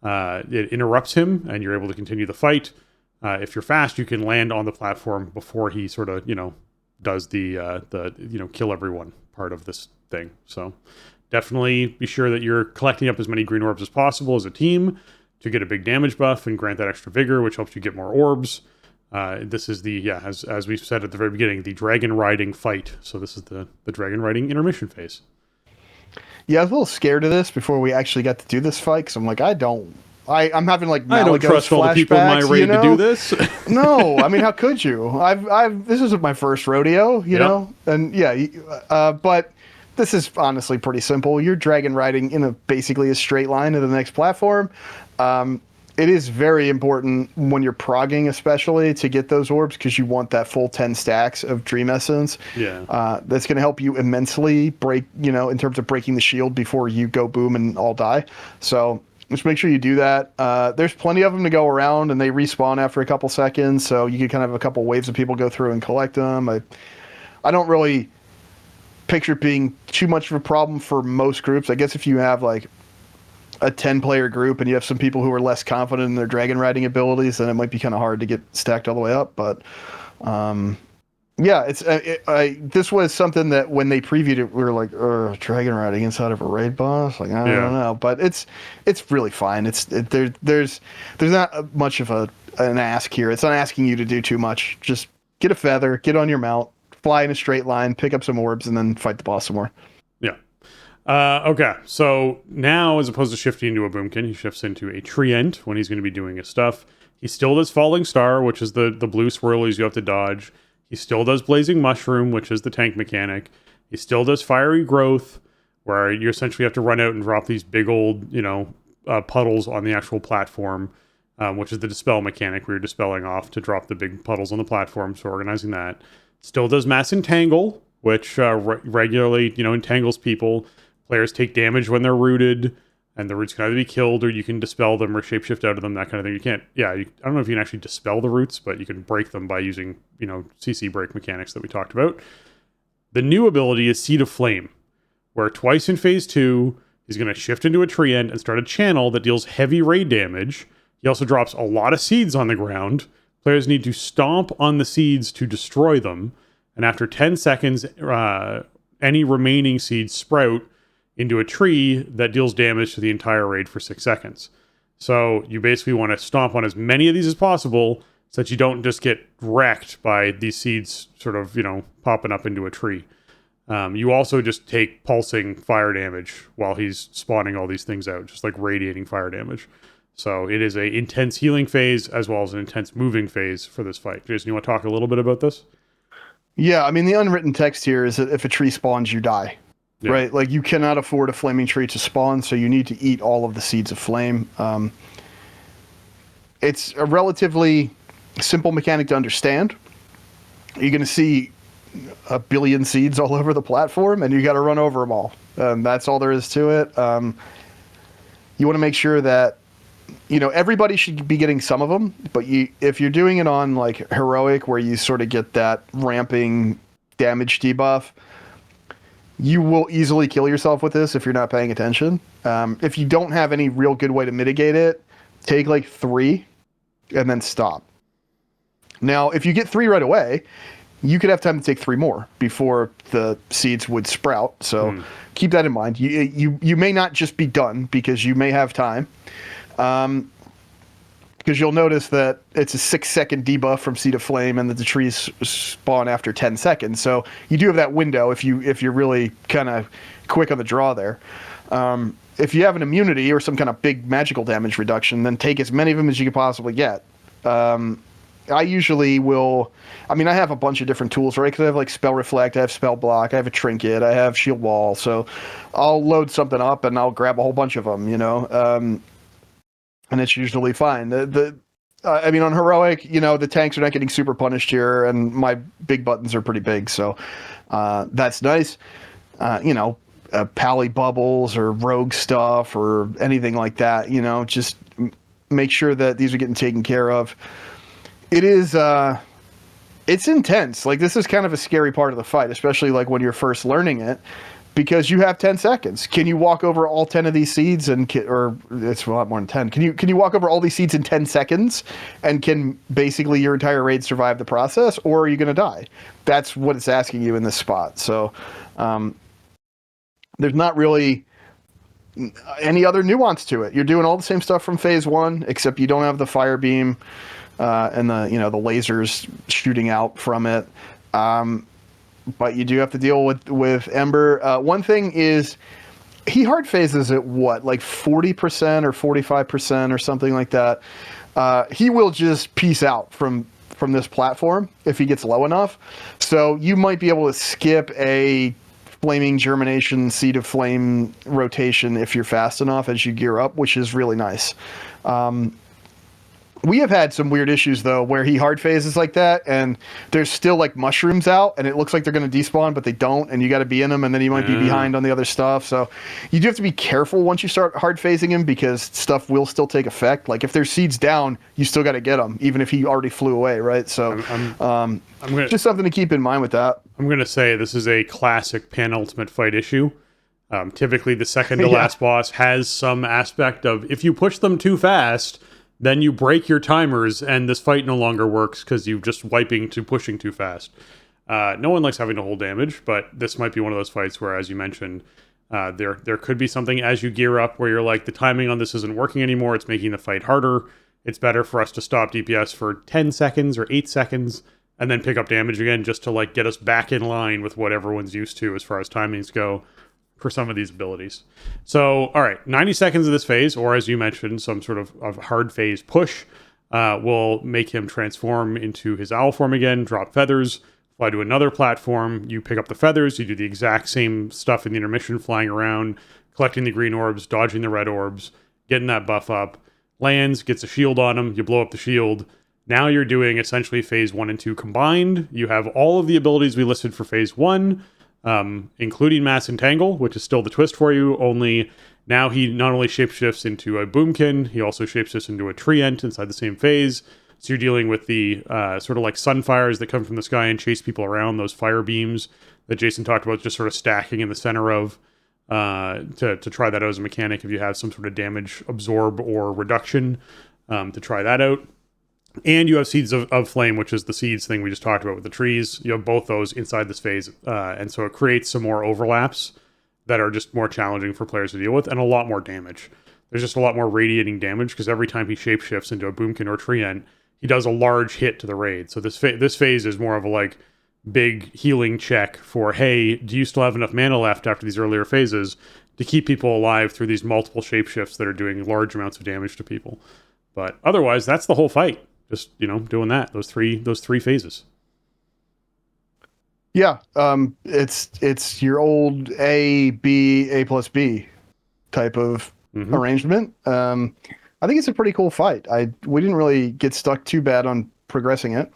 it interrupts him, and you're able to continue the fight. If you're fast, you can land on the platform before he sort of, does the kill everyone part of this thing. So definitely be sure that you're collecting up as many green orbs as possible as a team to get a big damage buff and grant that extra vigor, which helps you get more orbs. This is as we said at the very beginning, the dragon riding fight. So this is the dragon riding intermission phase. Yeah, I was a little scared of this before we actually got to do this fight, because I'm like, I'm having like I don't trust all the people in my raid to do this. No, I mean, how could you? This isn't my first rodeo, you know, and but this is honestly pretty simple. You're dragon riding in basically a straight line to the next platform. It is very important when you're progging, especially, to get those orbs, because you want that full 10 stacks of Dream Essence. Yeah. That's going to help you immensely break, in terms of breaking the shield before you go boom and all die. So just make sure you do that. There's plenty of them to go around, and they respawn after a couple seconds, so you can kind of have a couple waves of people go through and collect them. I don't really picture it being too much of a problem for most groups. I guess if you have like a 10-player group and you have some people who are less confident in their dragon riding abilities, then it might be kind of hard to get stacked all the way up. But this was something that when they previewed it, we were like, dragon riding inside of a raid boss? Like, I don't know. But it's really fine. There's not much of an ask here. It's not asking you to do too much. Just get a feather, get on your mount, fly in a straight line, pick up some orbs, and then fight the boss some more. Yeah. Okay, so now, as opposed to shifting into a Boomkin, he shifts into a Treant when he's going to be doing his stuff. He still does Falling Star, which is the blue swirlies you have to dodge. He still does Blazing Mushroom, which is the tank mechanic. He still does Fiery Growth, where you essentially have to run out and drop these big old, puddles on the actual platform, which is the Dispel mechanic, where you're dispelling off to drop the big puddles on the platform, so organizing that. Still does Mass Entangle, which regularly, entangles people. Players take damage when they're rooted, and the roots can either be killed or you can dispel them or shapeshift out of them, that kind of thing. You can't, I don't know if you can actually dispel the roots, but you can break them by using, CC break mechanics that we talked about. The new ability is Seed of Flame, where twice in phase 2, he's going to shift into a Treant and start a channel that deals heavy raid damage. He also drops a lot of seeds on the ground. Players need to stomp on the seeds to destroy them, and after 10 seconds, any remaining seeds sprout into a tree that deals damage to the entire raid for 6 seconds. So you basically want to stomp on as many of these as possible so that you don't just get wrecked by these seeds sort of, popping up into a tree. You also just take pulsing fire damage while he's spawning all these things out, just like radiating fire damage. So it is a intense healing phase as well as an intense moving phase for this fight. Jason, you want to talk a little bit about this? Yeah, I mean, the unwritten text here is that if a tree spawns, you die. Yeah. Right? Like, you cannot afford a flaming tree to spawn, so you need to eat all of the seeds of flame. It's a relatively simple mechanic to understand. You're going to see a billion seeds all over the platform, and you got to run over them all. That's all there is to it. You want to make sure that, everybody should be getting some of them, but if you're doing it on like heroic, where you sort of get that ramping damage debuff, you will easily kill yourself with this if you're not paying attention. If you don't have any real good way to mitigate it, take like 3 and then stop. Now, if you get 3 right away, you could have time to take 3 more before the seeds would sprout. So keep that in mind. You may not just be done because you may have time. Because you'll notice that it's a 6-second debuff from Seed of Flame, and that the trees spawn after 10 seconds. So you do have that window if you're really kind of quick on the draw there. If you have an immunity or some kind of big magical damage reduction, then take as many of them as you can possibly get. I usually will. I mean, I have a bunch of different tools, right? Because I have like Spell Reflect, I have Spell Block, I have a Trinket, I have Shield Wall. So I'll load something up and I'll grab a whole bunch of them, and it's usually fine. I mean, on heroic, the tanks are not getting super punished here, and my big buttons are pretty big, so that's nice. Pally bubbles or rogue stuff or anything like that. Just make sure that these are getting taken care of. It is. It's intense. Like, this is kind of a scary part of the fight, especially like when you're first learning it, because you have 10 seconds. Can you walk over all 10 of these seeds or it's a lot more than 10. Can you walk over all these seeds in 10 seconds, and can basically your entire raid survive the process, or are you going to die? That's what it's asking you in this spot. So there's not really any other nuance to it. You're doing all the same stuff from phase 1, except you don't have the fire beam and the lasers shooting out from it. But you do have to deal with Ember. One thing is, he hard phases at what, like 40% or 45% or something like that. He will just peace out from this platform if he gets low enough. So you might be able to skip a Flaming Germination, Seed of Flame rotation if you're fast enough as you gear up, which is really nice. We have had some weird issues, though, where he hard phases like that, and there's still, like, mushrooms out, and it looks like they're going to despawn, but they don't, and you got to be in them, and then you might be behind on the other stuff. So you do have to be careful once you start hard phasing him, because stuff will still take effect. Like, if there's seeds down, you still got to get them, even if he already flew away, right? So just something to keep in mind with that. I'm going to say this is a classic penultimate fight issue. Typically, the second to last boss has some aspect of, if you push them too fast, then you break your timers, and this fight no longer works because you're just wiping to pushing too fast. No one likes having to hold damage, but this might be one of those fights where, as you mentioned, there could be something as you gear up where you're like, the timing on this isn't working anymore, it's making the fight harder. It's better for us to stop DPS for 10 seconds or 8 seconds, and then pick up damage again, just to like get us back in line with what everyone's used to as far as timings go for some of these abilities. So, all right, 90 seconds of this phase, or as you mentioned, some sort of hard phase push, will make him transform into his owl form again, drop feathers, fly to another platform. You pick up the feathers, you do the exact same stuff in the intermission, flying around, collecting the green orbs, dodging the red orbs, getting that buff up, lands, gets a shield on him, you blow up the shield. Now you're doing essentially phase 1 and 2 combined. You have all of the abilities we listed for phase 1, including Mass Entangle, which is still the twist for you, only now he not only shapeshifts into a Boomkin, he also shapeshifts into a Treant inside the same phase. So you're dealing with the sort of like sunfires that come from the sky and chase people around, those fire beams that Jason talked about, just sort of stacking in the center of, to try that out as a mechanic if you have some sort of damage absorb or reduction, to try that out. And you have Seeds of Flame, which is the seeds thing we just talked about with the trees. You have both those inside this phase. And so it creates some more overlaps that are just more challenging for players to deal with, and a lot more damage. There's just a lot more radiating damage, because every time he shapeshifts into a Boomkin or Treant, he does a large hit to the raid. So this phase is more of a like big healing check for, hey, do you still have enough mana left after these earlier phases to keep people alive through these multiple shapeshifts that are doing large amounts of damage to people? But otherwise, that's the whole fight. Just, doing that, those three phases. Yeah, it's your old A plus B type of arrangement. I think it's a pretty cool fight. We didn't really get stuck too bad on progressing it.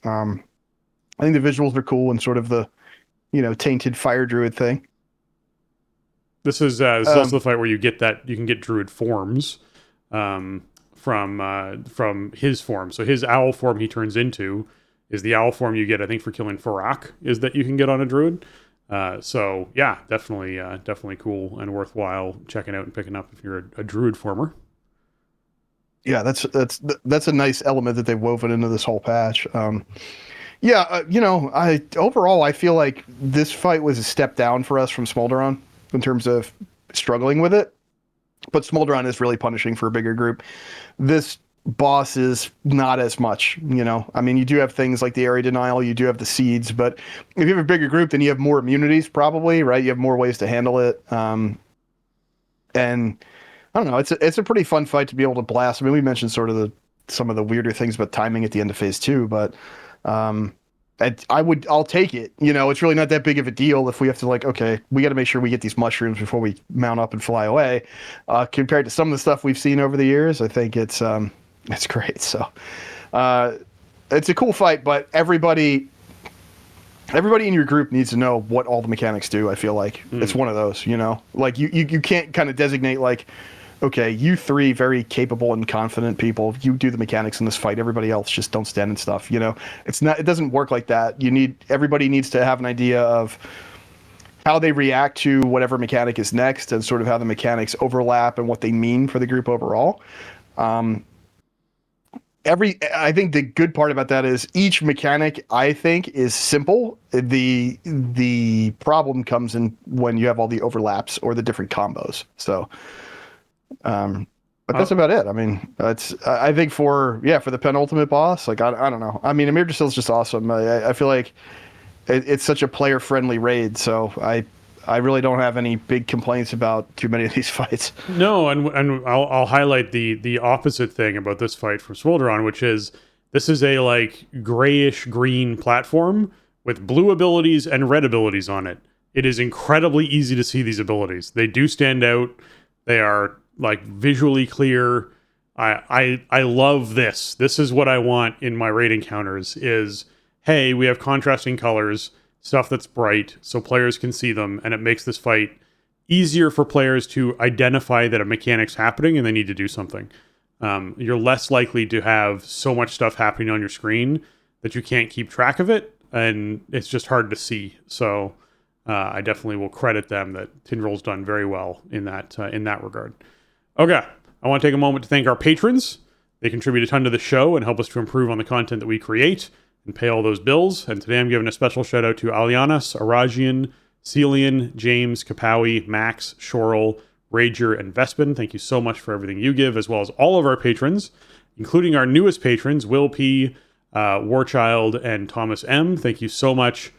I think the visuals are cool, and sort of the, tainted fire druid thing. This is also the fight where you can get druid forms from his form. So his owl form he turns into is the owl form you get, I think, for killing Farak, is that you can get on a druid. So yeah, definitely cool and worthwhile checking out and picking up if you're a druid former. Yeah, that's a nice element that they've woven into this whole patch. Overall I feel like this fight was a step down for us from Smolderon in terms of struggling with it, but Smolderon is really punishing for a bigger group. This boss is not as much, I mean, you do have things like the area denial, you do have the seeds, but if you have a bigger group, then you have more immunities probably, right? You have more ways to handle it. And I don't know, it's a pretty fun fight to be able to blast. I mean, we mentioned sort of some of the weirder things about timing at the end of phase 2, but I'll take it. It's really not that big of a deal if we have to okay, we got to make sure we get these mushrooms before we mount up and fly away. Compared to some of the stuff we've seen over the years, I think it's great. So it's a cool fight, but everybody in your group needs to know what all the mechanics do. I feel like it's one of those, you can't kind of designate okay, you three very capable and confident people, you do the mechanics in this fight. Everybody else just don't stand and stuff. It doesn't work like that. Everybody needs to have an idea of how they react to whatever mechanic is next and sort of how the mechanics overlap and what they mean for the group overall. I think the good part about that is each mechanic, I think, is simple. The problem comes in when you have all the overlaps or the different combos. So, but that's about it. I mean, I think for the penultimate boss, I don't know. I mean, Amir Drasil is just awesome. I feel like it's such a player friendly raid. So I really don't have any big complaints about too many of these fights. No, and I'll highlight the opposite thing about this fight from Smolderon, which is this is a grayish green platform with blue abilities and red abilities on it. It is incredibly easy to see these abilities. They do stand out. They are visually clear. I love this. This is what I want in my raid encounters is, hey, we have contrasting colors, stuff that's bright so players can see them, and it makes this fight easier for players to identify that a mechanic's happening and they need to do something. You're less likely to have so much stuff happening on your screen that you can't keep track of it, and it's just hard to see. So I definitely will credit them that Tindrill's done very well in that regard. Okay, I want to take a moment to thank our patrons. They contribute a ton to the show and help us to improve on the content that we create and pay all those bills. And today I'm giving a special shout out to Alianas, Arajian, Celian, James, Kapawi, Max, Shorel, Rager, and Vespin. Thank you so much for everything you give, as well as all of our patrons, including our newest patrons, Will P., Warchild, and Thomas M. Thank you so much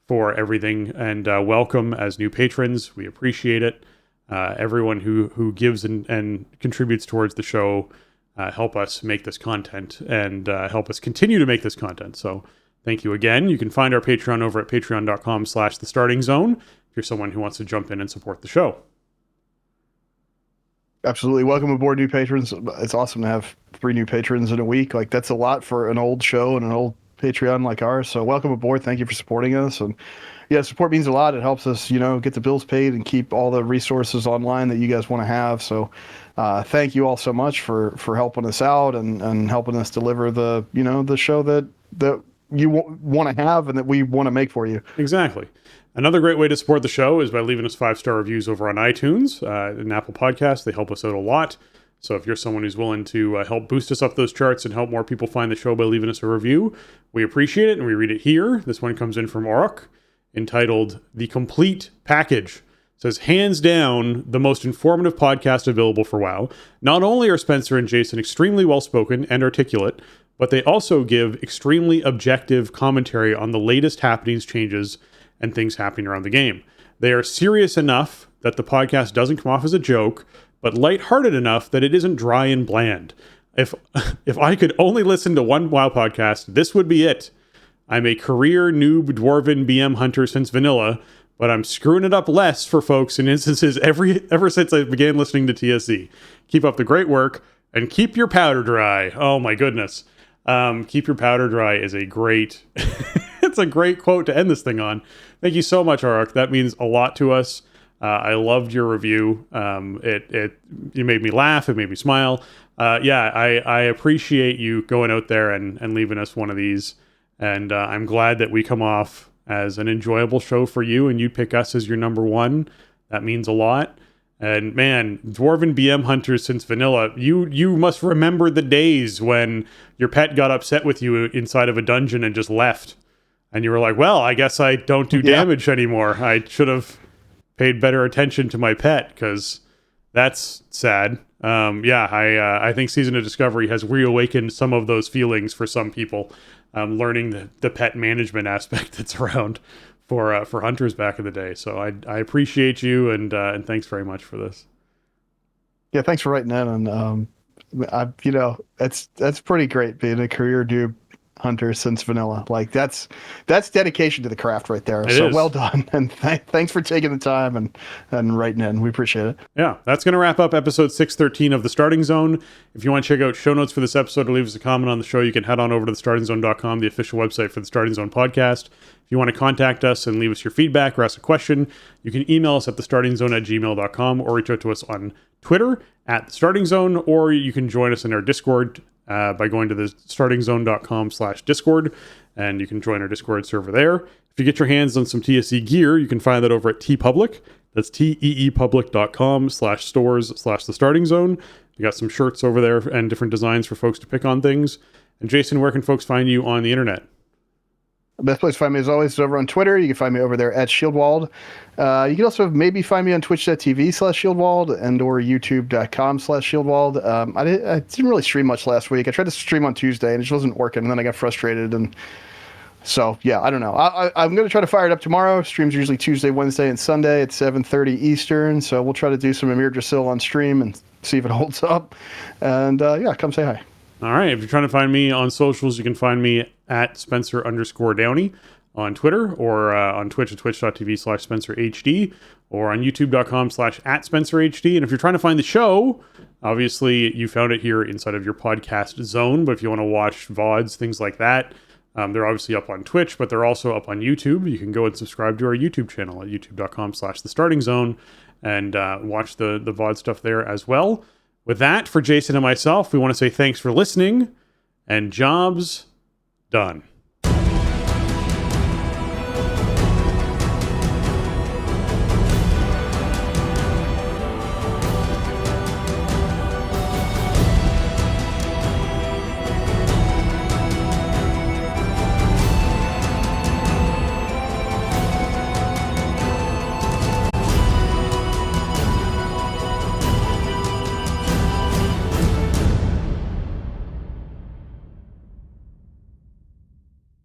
for everything, and welcome as new patrons. We appreciate it. Everyone who gives and contributes towards the show help us make this content and help us continue to make this content. So thank you again. You can find our Patreon over at patreon.com/thestartingzone if you're someone who wants to jump in and support the show. Absolutely. Welcome aboard, new patrons. It's awesome to have 3 new patrons in a week. That's a lot for an old show and an old Patreon like ours. So welcome aboard. Thank you for supporting us. And yeah, support means a lot. It helps us, get the bills paid and keep all the resources online that you guys want to have. So thank you all so much for helping us out and helping us deliver the show that you want to have and that we want to make for you. Exactly. Another great way to support the show is by leaving us 5-star reviews over on iTunes and Apple Podcasts. They help us out a lot. So if you're someone who's willing to help boost us up those charts and help more people find the show by leaving us a review, we appreciate it, and we read it here. This one comes in from Orok, entitled The Complete Package. It says, hands down, the most informative podcast available for WoW. Not only are Spencer and Jason extremely well-spoken and articulate, but they also give extremely objective commentary on the latest happenings, changes, and things happening around the game. They are serious enough that the podcast doesn't come off as a joke, but lighthearted enough that it isn't dry and bland. If I could only listen to one WoW podcast, this would be it. I'm a career noob dwarven BM hunter since vanilla, but I'm screwing it up less for folks in instances ever since I began listening to TSC. Keep up the great work and keep your powder dry. Oh my goodness. Keep your powder dry is a great, it's a great quote to end this thing on. Thank you so much, Arak. That means a lot to us. I loved your review. It made me laugh. It made me smile. I appreciate you going out there and leaving us one of these. And I'm glad that we come off as an enjoyable show for you, and you pick us as your number one. That means a lot. And man, Dwarven BM Hunters since vanilla, you must remember the days when your pet got upset with you inside of a dungeon and just left. And you were like, well, I guess I don't do damage anymore. I should have paid better attention to my pet, because that's sad. I think Season of Discovery has reawakened some of those feelings for some people, learning the pet management aspect that's around for hunters back in the day. So I appreciate you, and thanks very much for this. Yeah, thanks for writing that. And that's pretty great being a career dude hunter since vanilla. Like that's dedication to the craft right there. So well done, and thanks for taking the time and writing in. We appreciate it. Yeah, that's going to wrap up episode 613 of The Starting Zone. If you want to check out show notes for this episode or leave us a comment on the show, you can head on over to thestartingzone.com, the official website for the Starting Zone podcast. If you want to contact us and leave us your feedback or ask a question, you can email us at thestartingzone@gmail.com or reach out to us on Twitter at thestartingzone, or you can join us in our Discord by going to the startingzone.com/Discord, and you can join our Discord server there. If you get your hands on some TSC gear, you can find that over at TeePublic. That's teepublic.com/stores/thestartingzone. You got some shirts over there and different designs for folks to pick on things. And Jason, where can folks find you on the internet? The best place to find me, as always, is over on Twitter. You can find me over there at Shieldwald. You can also maybe find me on twitch.tv/Shieldwald and or youtube.com/Shieldwald. I didn't really stream much last week. I tried to stream on Tuesday and it just wasn't working, and then I got frustrated. And so, yeah, I don't know. I'm going to try to fire it up tomorrow. Streams usually Tuesday, Wednesday, and Sunday at 7:30 Eastern. So we'll try to do some Amir Drasil on stream and see if it holds up. And come say hi. All right. If you're trying to find me on socials, you can find me at Spencer_Downey on Twitter, or on Twitch at twitch.tv/SpencerHD, or on youtube.com/@SpencerHD. And if you're trying to find the show, obviously you found it here inside of your podcast zone. But if you want to watch VODs, things like that, they're obviously up on Twitch, but they're also up on YouTube. You can go and subscribe to our YouTube channel at youtube.com/thestartingzone and watch the VOD stuff there as well. With that, for Jason and myself, we want to say thanks for listening, and jobs done.